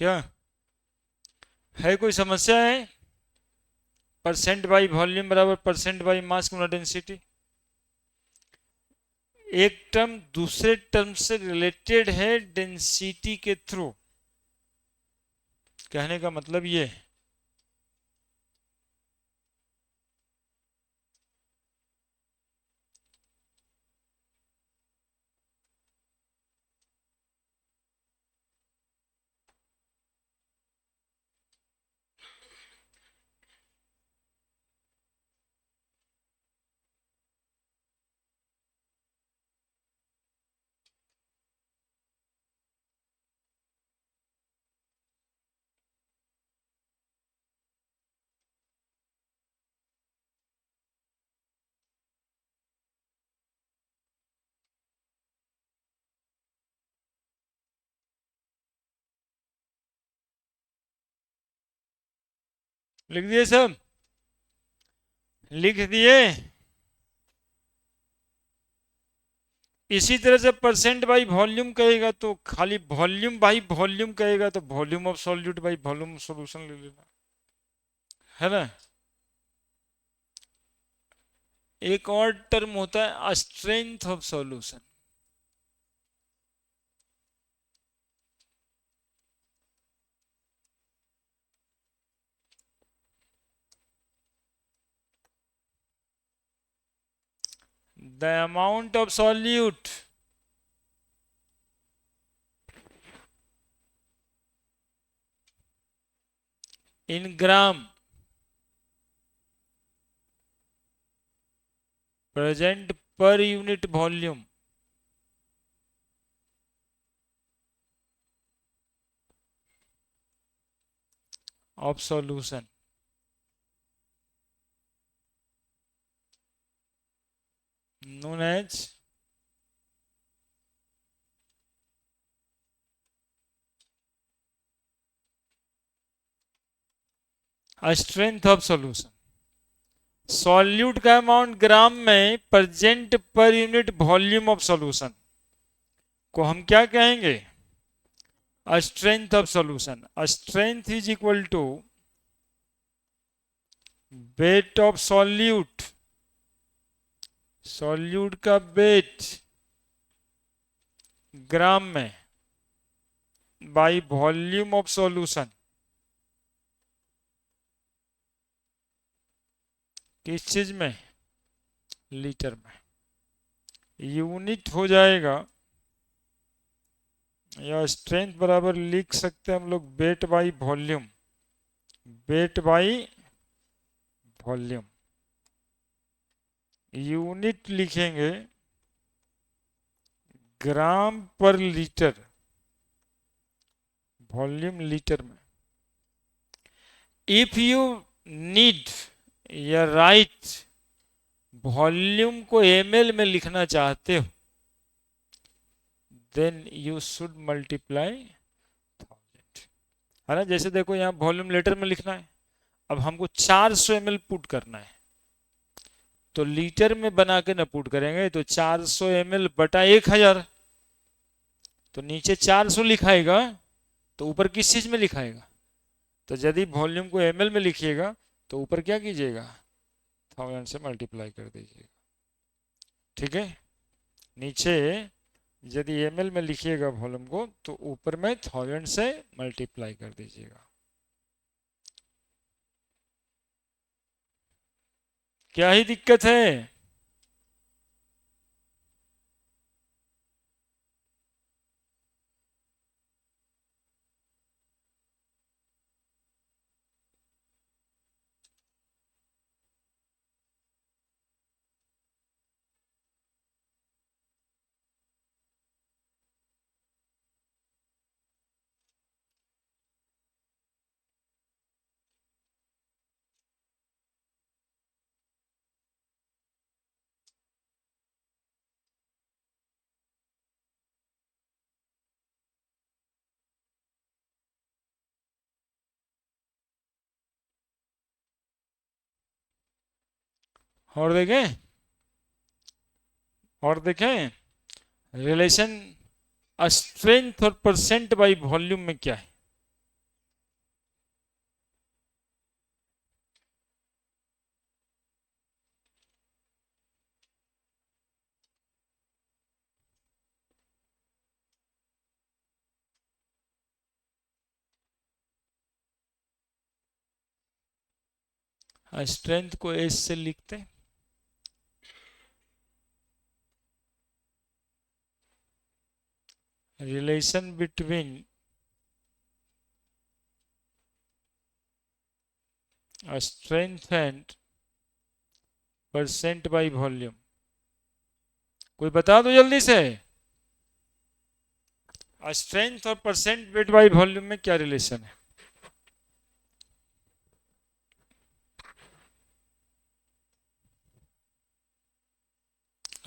क्या है, कोई समस्या है? Percent by volume बराबर परसेंट बाई मास गुना डेंसिटी। एक टर्म दूसरे टर्म से रिलेटेड है डेंसिटी के थ्रू। कहने का मतलब ये है। लिख दिए सब? लिख दिए। इसी तरह से परसेंट बाई वॉल्यूम कहेगा तो खाली वॉल्यूम बाई वॉल्यूम कहेगा तो volume of solute by volume of solution ले लेना, है ना। एक और टर्म होता है strength of solution. The amount of solute in gram present per unit volume of solution known as strength of solution. Solute का अमाउंट ग्राम में present per unit volume of solution को हम क्या कहेंगे? Strength of solution. Strength is equal to weight of solute, solute का weight gram में by volume of solution, किस चीज में? लीटर में। यूनिट हो जाएगा, या स्ट्रेंथ बराबर लिख सकते हैं हम लोग wait by volume, wait by volume. Unit लिखेंगे ग्राम पर लीटर, वॉल्यूम लीटर में। इफ यू नीड या राइट वॉल्यूम को ml में लिखना चाहते हो, देन यू शुड मल्टीप्लाई 1000, है ना। जैसे देखो यहाँ वॉल्यूम लीटर में लिखना है, अब हमको 400 ml पुट करना है, तो लीटर में बना के ना पुट करेंगे, तो 400 ml बटा 1000, तो नीचे 400 लिखाएगा, तो ऊपर किस चीज में लिखाएगा? तो यदि वॉल्यूम को ml में लिखिएगा तो ऊपर क्या कीजिएगा? 1000 से मल्टीप्लाई कर दीजिएगा, ठीक है। नीचे यदि ml में लिखिएगा वॉल्यूम को, तो ऊपर में 1000 से मल्टीप्लाई कर दीजिएगा। क्या ही दिक्कत है? और देखें, और देखें रिलेशन स्ट्रेंथ और परसेंट बाई वॉल्यूम में क्या है। स्ट्रेंथ को एस से लिखते हैं, relation between strength and percent by volume. कोई बता दो जल्दी से, स्ट्रेंथ और परसेंट वेट बाई वॉल्यूम में क्या रिलेशन है?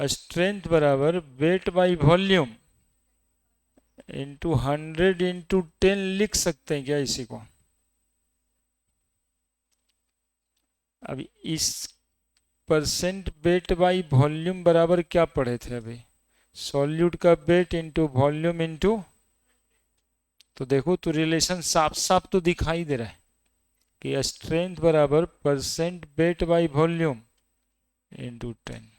स्ट्रेंथ बराबर वेट बाई वॉल्यूम इंटू 100/10 लिख सकते हैं क्या इसी को? अभी इस परसेंट वेट बाई वॉल्यूम बराबर क्या पढ़े थे अभी? सॉल्यूट का वेट इंटू वॉल्यूम इंटू, तो देखो तो रिलेशन साफ साफ तो दिखाई दे रहा है कि स्ट्रेंथ बराबर percent weight by volume into 10।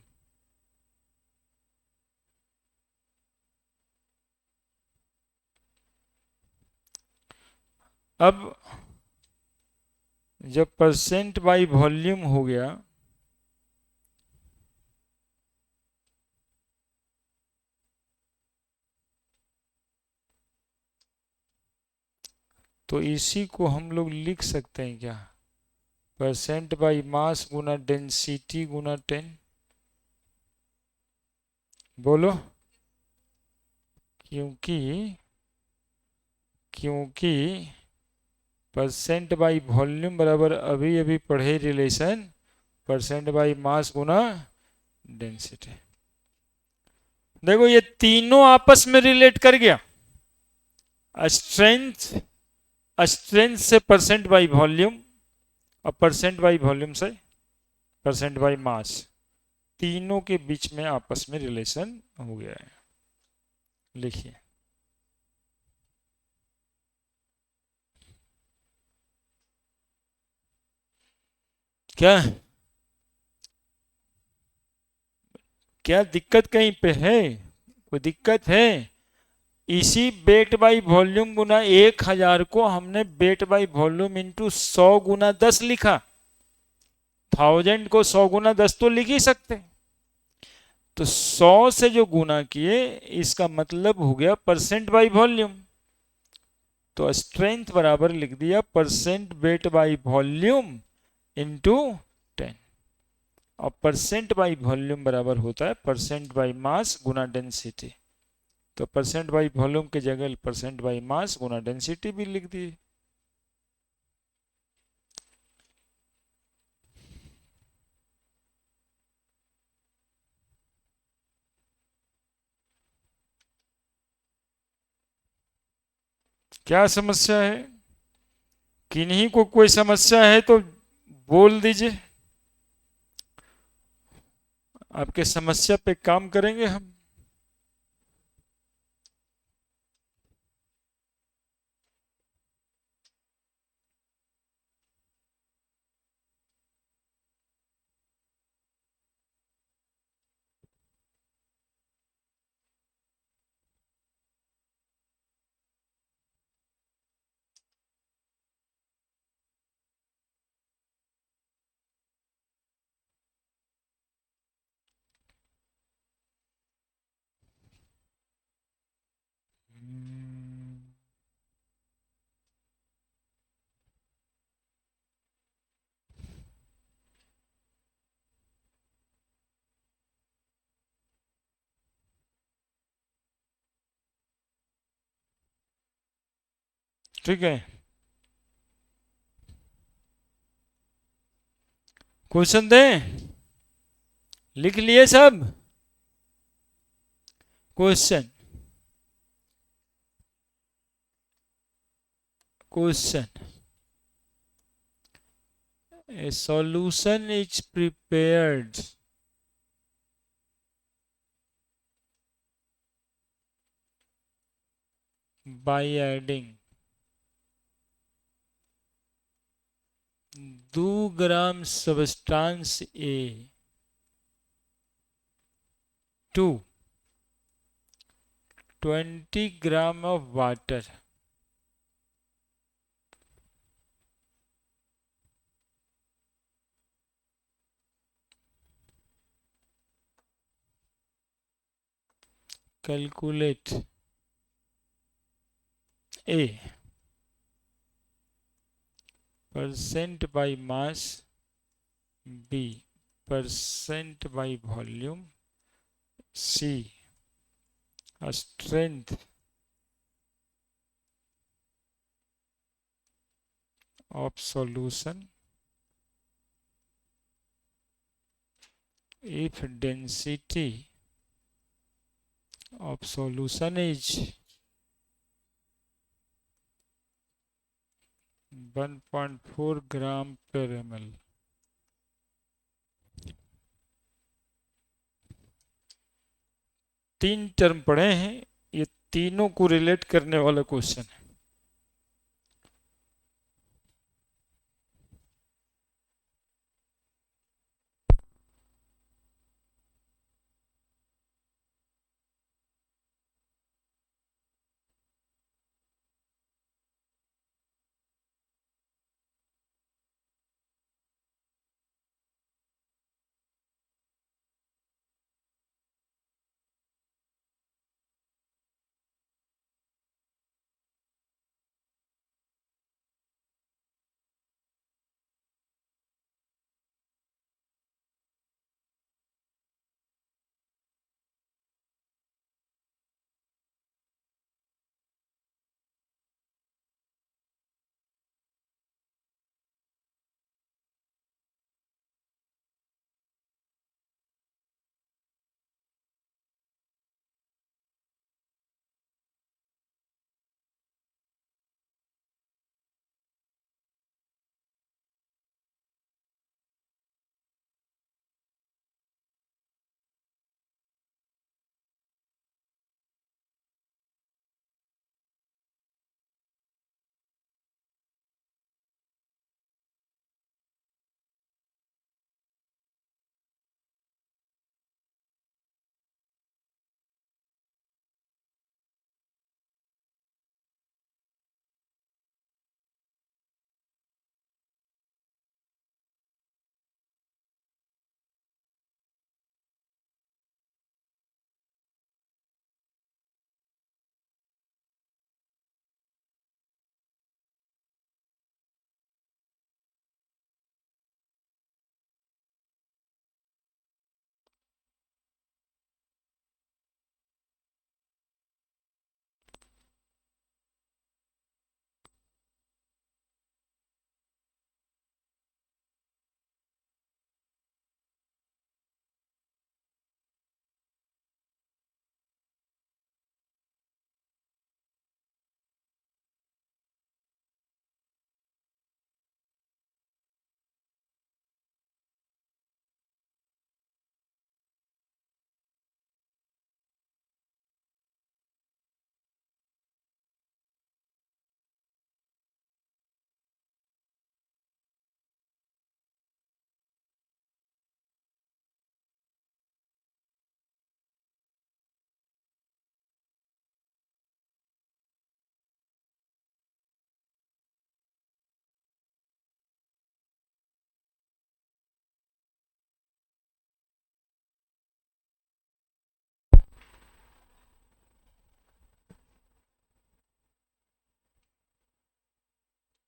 अब जब परसेंट बाई वॉल्यूम हो गया तो इसी को हम लोग लिख सकते हैं क्या? परसेंट बाई मास गुना डेंसिटी गुना 10। बोलो। क्योंकि क्योंकि परसेंट बाई वॉल्यूम बराबर अभी अभी पढ़े रिलेशन परसेंट बाई मास गुना डेंसिटी। देखो ये तीनों आपस में रिलेट कर गया। स्ट्रेंथ स्ट्रेंथ से परसेंट बाई वॉल्यूम और परसेंट बाई वॉल्यूम से परसेंट बाई मास, तीनों के बीच में आपस में रिलेशन हो गया है। लिखिए। क्या क्या दिक्कत कहीं पे है? कोई दिक्कत है? इसी वेट बाई वॉल्यूम गुना 1000 को हमने वेट बाई वॉल्यूम इंटू 100 गुना 10 लिखा। 1000 को 100 गुना 10 तो लिख ही सकते, तो 100 से जो गुना किए इसका मतलब हो गया परसेंट बाई वॉल्यूम। तो स्ट्रेंथ बराबर लिख दिया percent weight by volume into 10, और परसेंट बाई वॉल्यूम बराबर होता है परसेंट बाई मास गुना डेंसिटी। तो परसेंट बाई वॉल्यूम की जगह परसेंट बाई मास गुना डेंसिटी भी लिख दिए। क्या समस्या है? किन्हीं को कोई समस्या है तो बोल दीजिए, आपके समस्या पे काम करेंगे हम। ठीक है, क्वेश्चन दें? लिख लिए सब question? Question: a solution is prepared by adding 2 gram substance A to 20 gram of water calculate A percent by mass, B percent by volume, C strength of solution if density of solution is 1.4 gram per ml। तीन term पढ़े हैं, ये तीनों को relate करने वाला question है।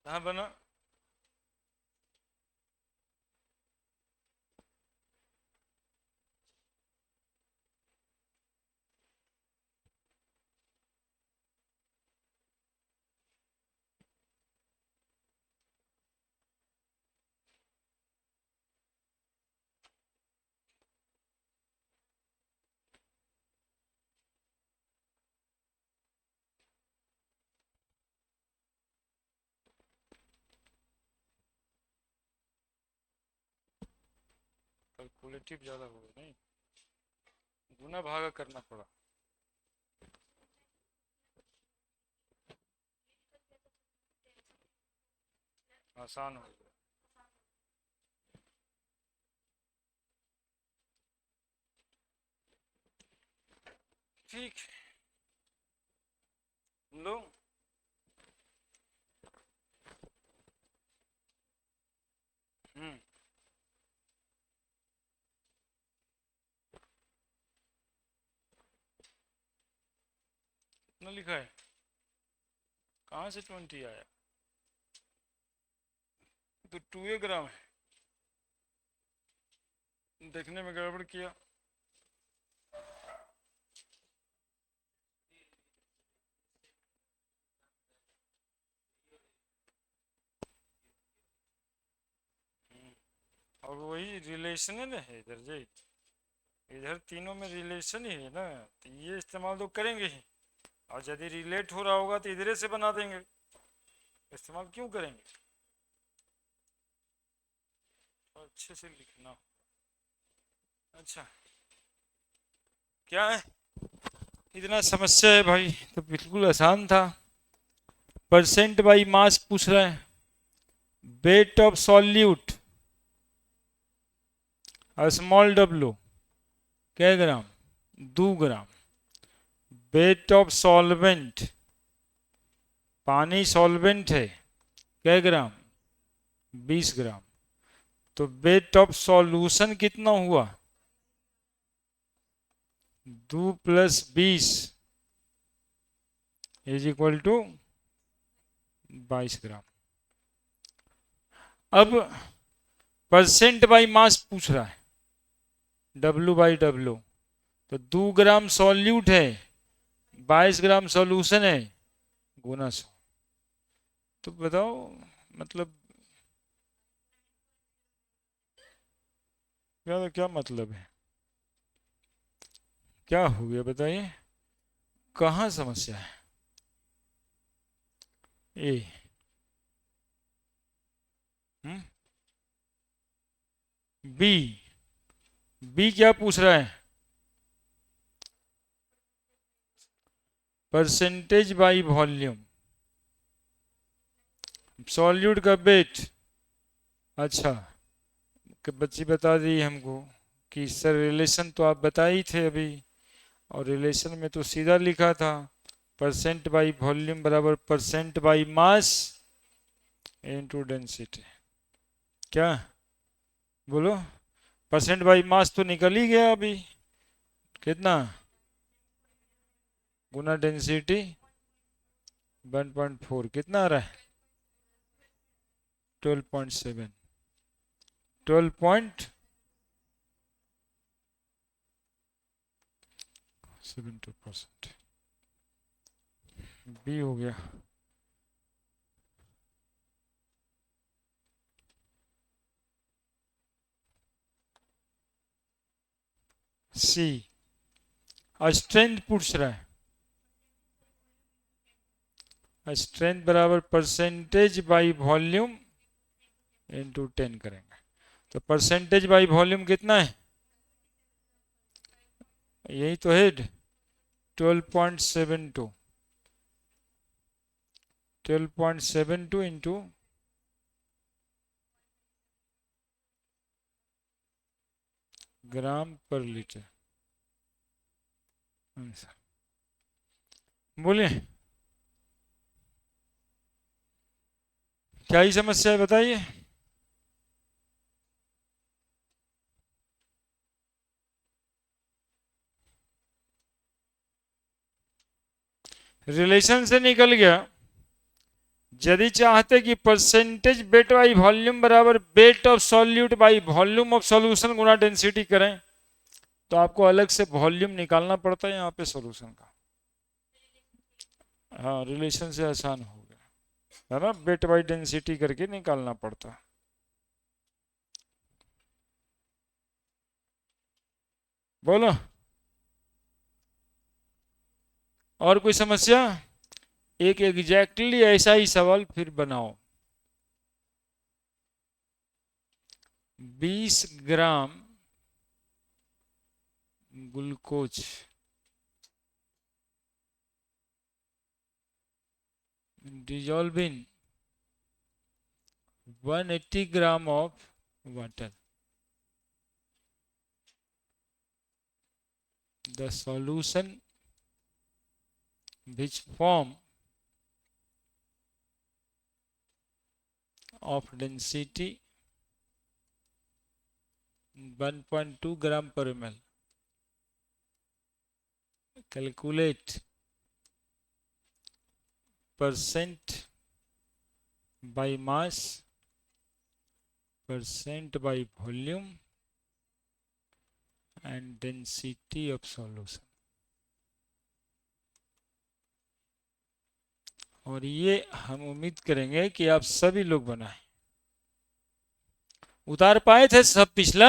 कहाँ बना? कैलकुलेटिव ज्यादा हो गया, नहीं गुना भागा करना पड़ा। आसान हो गया। ठीक लो, कितना लिखा है, कहाँ से 20 आया, तो 2 ग्राम है, देखने में गड़बड़ किया। और वही रिलेशन है ना इधर जे, इधर तीनों में रिलेशन ही है ना, तो ये इस्तेमाल तो करेंगे ही। और यदि रिलेट हो रहा होगा तो इधरे से बना देंगे, इस्तेमाल क्यों करेंगे, तो अच्छे से लिखना। अच्छा क्या है, इतना समस्या है भाई, तो बिल्कुल आसान था। परसेंट बाई मास पूछ रहा है, wait of solute small W क्या ग्राम, 2 ग्राम। वेट ऑफ सॉल्वेंट, पानी सॉल्वेंट है, क्या ग्राम, 20 ग्राम। तो वेट ऑफ सॉल्यूशन कितना हुआ, 2 + 20 इज इक्वल टू 22 ग्राम। अब परसेंट बाई मास पूछ रहा है, W/W, तो 2 ग्राम सॉल्यूट है, 22 ग्राम सॉल्यूशन है, गुना 100। तो बताओ मतलब क्या मतलब है, क्या हो गया बताइए, कहाँ समस्या है। ए बी, बी क्या पूछ रहा है, परसेंटेज बाई वॉल्यूम, सॉल्यूट का वेट। अच्छा बच्ची बता दी हमको कि सर रिलेशन तो आप बता ही थे अभी, और रिलेशन में तो सीधा लिखा था, परसेंट बाई वॉल्यूम बराबर percent by mass into density. क्या बोलो, परसेंट बाई मास तो निकल ही गया अभी, कितना, गुना डेंसिटी 1.4, कितना आ रहा है, 12.7, 12.72%। बी हो गया। सी, स्ट्रेंथ पूछ रहा है, स्ट्रेंथ बराबर परसेंटेज बाई वॉल्यूम इंटू 10 करेंगे। तो परसेंटेज बाई वॉल्यूम कितना है, यही तो है, 12.72, 12.72 इंटू ग्राम पर लीटर। बोलिए क्या ही समस्या है बताइए। रिलेशन से निकल गया, यदि चाहते कि परसेंटेज वेट बाई वॉल्यूम बराबर wait of solute by volume of solution Guna density करें, तो आपको अलग से वॉल्यूम निकालना पड़ता है यहाँ पे सॉल्यूशन का। हाँ रिलेशन से आसान हो गया है ना, वेट बाई डेंसिटी करके निकालना पड़ता। बोलो और कोई समस्या, एक एग्जैक्टली ऐसा ही सवाल फिर बनाओ। 20 gram glucose dissolved in 180 gram of water. The solution which form of density 1.2 gram per ml. Calculate percent by mass, percent by volume and density of solution. और ये हम उम्मीद करेंगे कि आप सभी लोग बनाएं। उतार पाए थे सब पिछला?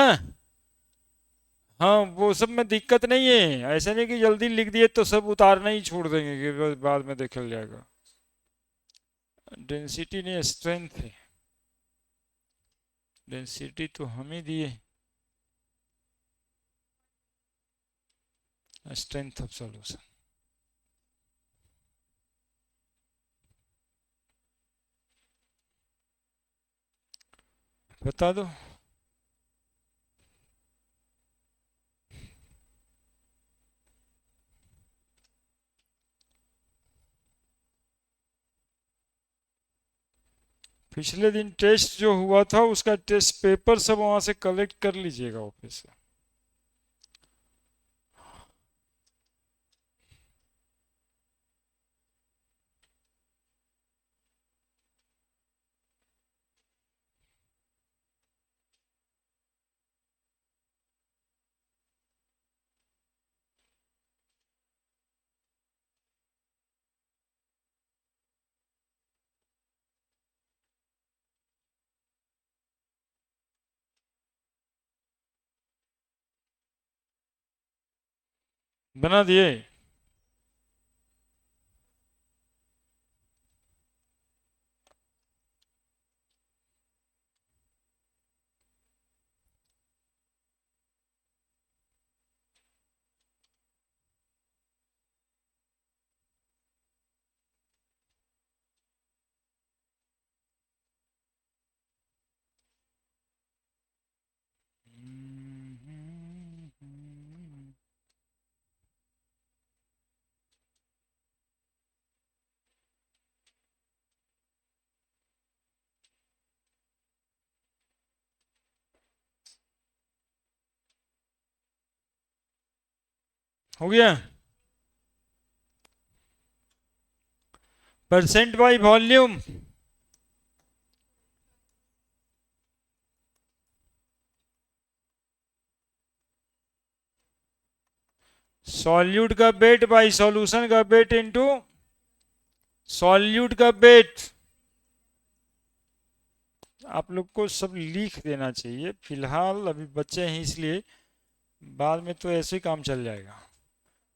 हाँ, वो सब में दिक्कत नहीं है, ऐसा नहीं कि जल्दी लिख दिए तो सब उतारना ही छोड़ देंगे कि बाद में देख जाएगा। डेंसिटी नहीं, स्ट्रेंथ है। डेंसिटी तो हम ही दिए, स्ट्रेंथ ऑफ सॉल्यूशन। बता दो। पिछले दिन टेस्ट जो हुआ था उसका टेस्ट पेपर सब वहां से कलेक्ट कर लीजिएगा ऑफिस से। बना दिए? हो गया? परसेंट बाय वॉल्यूम, सॉल्यूट का वेट बाय सॉल्यूशन का वेट इनटू सॉल्यूट का वेट। आप लोग को सब लिख देना चाहिए, फिलहाल अभी बच्चे हैं इसलिए, बाद में तो ऐसे ही काम चल जाएगा।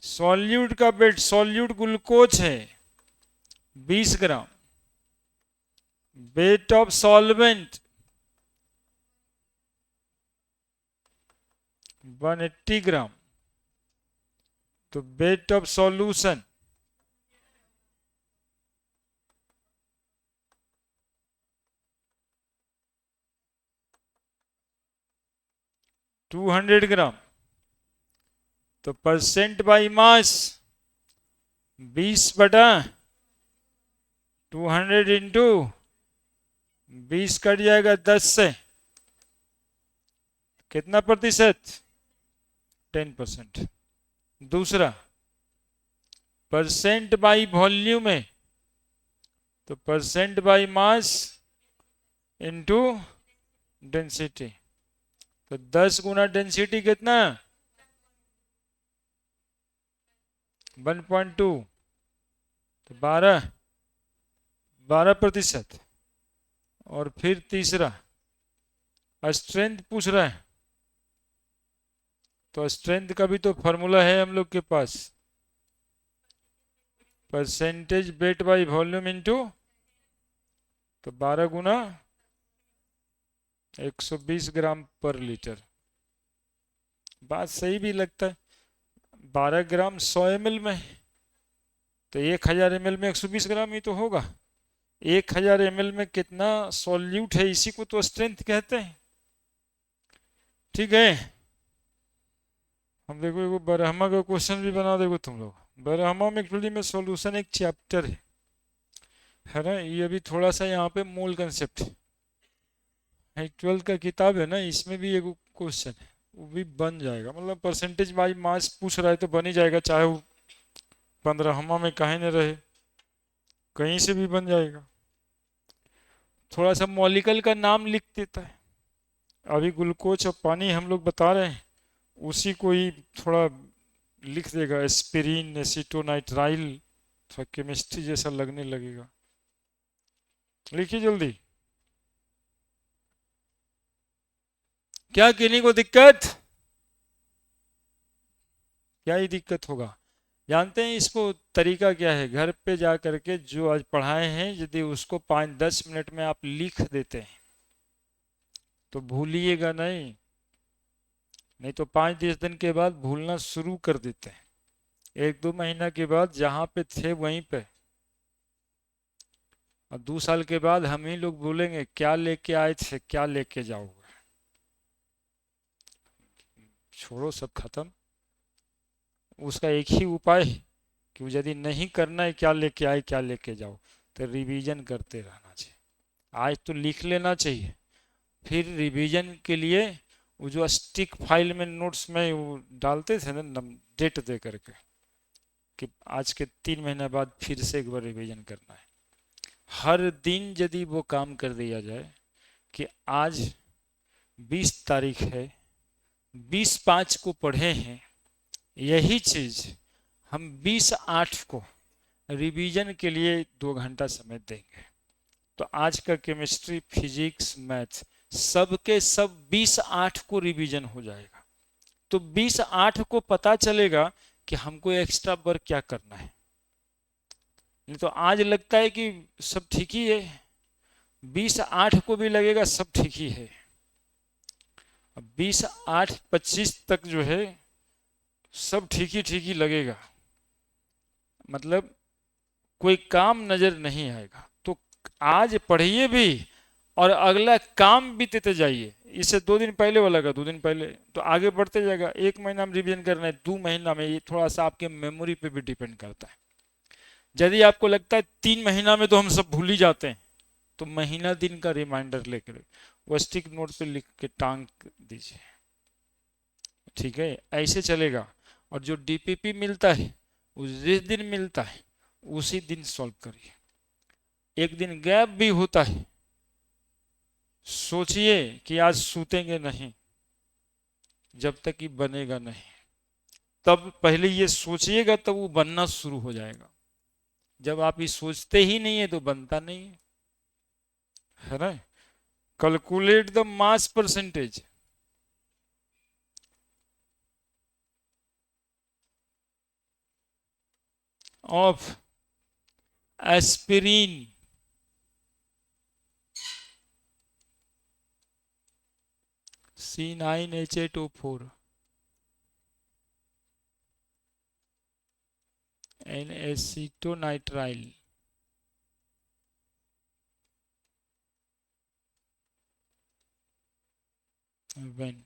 सॉल्यूट का वेट, सॉल्यूट ग्लूकोज है 20 ग्राम, वेट ऑफ सॉल्वेंट 180 ग्राम, तो वेट ऑफ सॉल्यूशन 200 ग्राम। तो percent by mass 20/200 into 20 cut जाएगा 10 से, कितना प्रतिशत? 10%। दूसरा परसेंट बाई वॉल्यूम है, तो percent by mass into density, तो 10 गुना डेंसिटी कितना? 1.2, तो 12% और फिर तीसरा स्ट्रेंथ पूछ रहा है, तो स्ट्रेंथ का भी तो फॉर्मूला है हम लोग के पास, percentage weight by volume into, तो 12 गुना 120 ग्राम पर लीटर। बात सही भी लगता है, 12 ग्राम 100 ml में, तो 1000 ml में 120 ग्राम ही तो होगा। 1000 ml में कितना सॉल्यूट है, इसी को तो स्ट्रेंथ कहते हैं। ठीक है, हम देखो एगो बरहमा का क्वेश्चन भी बना देखो तुम लोग। बरहमा में एक्चुअली में सॉल्यूशन एक चैप्टर है ना, ये अभी थोड़ा सा यहाँ पे मूल कंसेप्ट है। 12 का किताब है ना, इसमें भी एक क्वेश्चन है, वो भी बन जाएगा, मतलब परसेंटेज बाई मास पूछ रहा है तो बन ही जाएगा, चाहे वो 15 में काहे न रहे। कहीं से भी बन जाएगा। थोड़ा सा मॉलिक्यूल का नाम लिख देता है। अभी ग्लूकोज और पानी हम लोग बता रहे हैं, उसी को ही थोड़ा लिख देगा, एस्पिरिन, एसीटोनाइट्राइल, थोड़ा केमिस्ट्री जैसा लगने लगेगा। लिखिए जल्दी। क्या किन्हीं को दिक्कत? क्या ही दिक्कत होगा? जानते हैं इसको तरीका क्या है? घर पे जा करके जो आज पढ़ाए हैं, यदि उसको 5-10 मिनट में आप लिख देते हैं तो भूलिएगा नहीं। नहीं तो 5-10 दिन के बाद भूलना शुरू कर देते हैं। 1-2 महीना के बाद जहाँ पे थे वहीं पे, और 2 साल के बाद हम ही लोग बोलेंगे क्या लेके आए थे, क्या लेके जाओगे। छोड़ो, सब खत्म। उसका एक ही उपाय है कि यदि नहीं करना है क्या लेके आए क्या लेके जाओ, तो रिवीजन करते रहना चाहिए। आज तो लिख लेना चाहिए, फिर रिवीजन के लिए वो जो स्टिक फाइल में नोट्स में वो डालते थे ना डेट दे करके, कि आज के 3 महीने बाद फिर से एक बार रिवीजन करना है। हर दिन यदि वो काम कर दिया जाए कि आज 20 तारीख है, 20/5 को पढ़े हैं, यही चीज हम 20/8 को रिवीजन के लिए 2 घंटा समय देंगे, तो आज का केमिस्ट्री, फिजिक्स, मैथ सबके सब 20/8 को रिवीजन हो जाएगा। तो 20/8 को पता चलेगा कि हमको एक्स्ट्रा वर्क क्या करना है। नहीं तो आज लगता है कि सब ठीक ही है, 20/8 को भी लगेगा सब ठीक ही है। 20/8-25 तक जो है सब ठीक ही लगेगा, मतलब कोई काम नजर नहीं आएगा। तो आज पढ़िए भी और अगला काम भी देते जाइए। इससे 2 दिन पहले वाला का 2 दिन पहले, तो आगे बढ़ते जाएगा। 1 महीना में रिवीजन करना है, 2 महीना में, ये थोड़ा सा आपके मेमोरी पे भी डिपेंड करता है। यदि आपको लगता है 3 महीना में तो हम सब भूल ही जाते हैं, तो महीना दिन का रिमाइंडर लेकर वो स्टिक नोट पे लिख के टांग दीजिए, ठीक है? ऐसे चलेगा। और जो डीपीपी मिलता है वो जिस दिन मिलता है उसी दिन सॉल्व करिए। एक दिन गैप भी होता है, सोचिए कि आज सूतेंगे नहीं जब तक कि बनेगा नहीं। तब पहले ये सोचिएगा तब वो बनना शुरू हो जाएगा। जब आप ये सोचते ही नहीं है तो बनता नहीं है ना? Calculate the mass percentage of aspirin C9H8O4 and acetonitrile when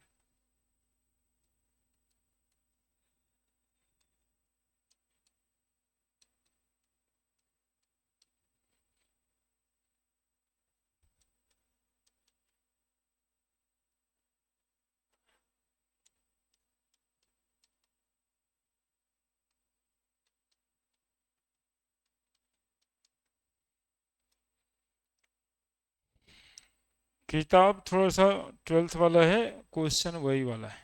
किताब थोड़ा सा 12th वाला है, क्वेश्चन वही वाला है।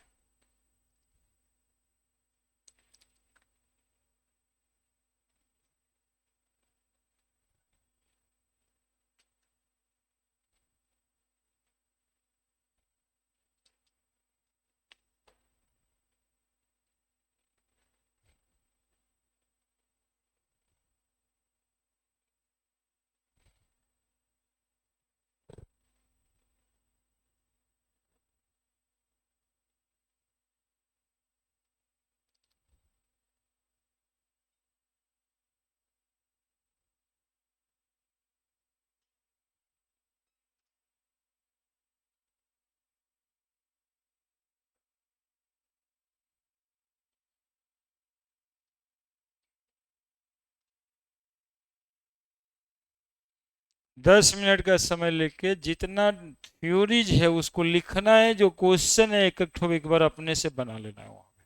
दस मिनट का समय लेके जितना थ्योरीज है उसको लिखना है, जो क्वेश्चन है एक एक एक बार अपने से बना लेना है वहाँ पे।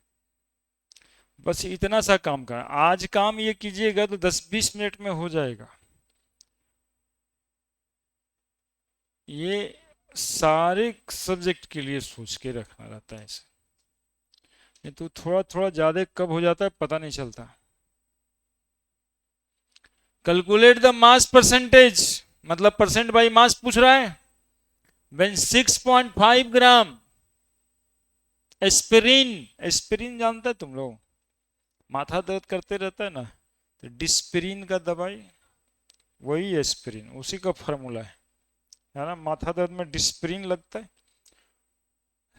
बस इतना सा काम का आज काम ये कीजिएगा तो 10-20 मिनट में हो जाएगा। ये सारे सब्जेक्ट के लिए सोच के रखना रहता है इसे, नहीं तो थोड़ा थोड़ा ज्यादा कब हो जाता है पता नहीं चलता। कैलकुलेट द मास परसेंटेज, मतलब परसेंट बाई मास पूछ रहा है। व्हेन 6.5 ग्राम एस्पिरिन, एस्पिरिन जानते हैं तुम लोग, माथा दर्द करते रहता है ना, तो डिस्पिरिन का दवाई वही एस्पिरिन, उसी का फॉर्मूला है ना, माथा दर्द में डिस्पिरिन लगता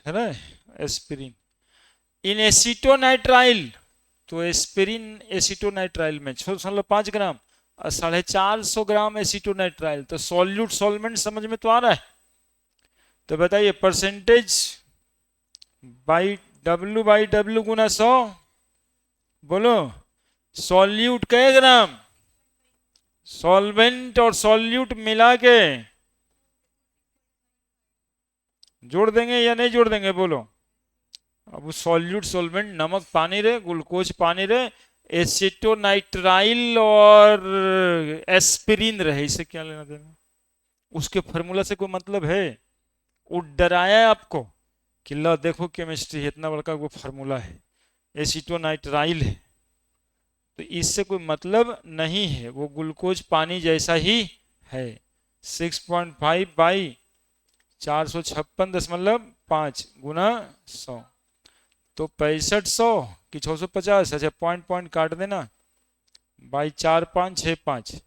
है ना, एस्पिरिन। इन एसिटोनाइट्राइल, तो एस्पिरिन एसिटोनाइट्राइल में 6.5 ग्राम और 450 ग्राम एसिटोनाइट्राइल, तो सॉल्यूट सॉल्वेंट समझ में तो आ रहा है। तो बताइए परसेंटेज बाई डब्ल्यू गुना 100, बोलो सॉल्यूट कै ग्राम, सॉल्वेंट और सॉल्यूट मिला के जोड़ देंगे या नहीं जोड़ देंगे, बोलो। अब सॉल्यूट सॉल्वेंट नमक पानी रे, ग्लूकोज पानी रे, एसिटोनाइट्राइल और एस्पिरिन रहे, इसे क्या लेना देना। उसके फॉर्मूला से कोई मतलब है? वो डराया है आपको कि ला देखो केमिस्ट्री इतना बड़का वो फार्मूला है, एसिटोनाइट्राइल है, तो इससे कोई मतलब नहीं है, वो ग्लूकोज पानी जैसा ही है। 6.5 बाई 456.5 गुना 100, तो 6500 कि 650, अच्छा पॉइंट पॉइंट काट देना, बाई 4565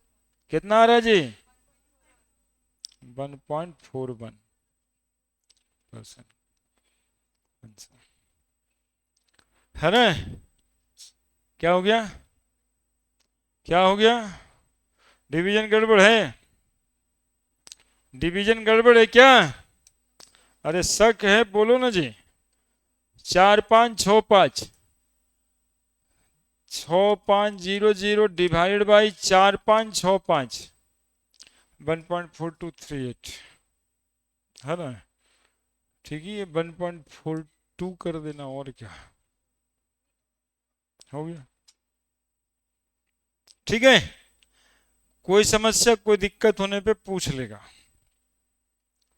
कितना आ रहा है जी? 1.41%, है ना। क्या हो गया, क्या हो गया? डिवीजन गड़बड़ है, डिवीजन गड़बड़ है क्या? अरे शक है बोलो ना जी। 4565, 6500 डिवाइड बाई 4565, 1.4238 है ना, ठीक है। 1.42 कर देना, और क्या हो गया, ठीक है। कोई समस्या कोई दिक्कत होने पे पूछ लेगा,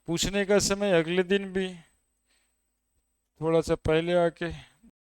पूछने का समय अगले दिन भी थोड़ा सा पहले आके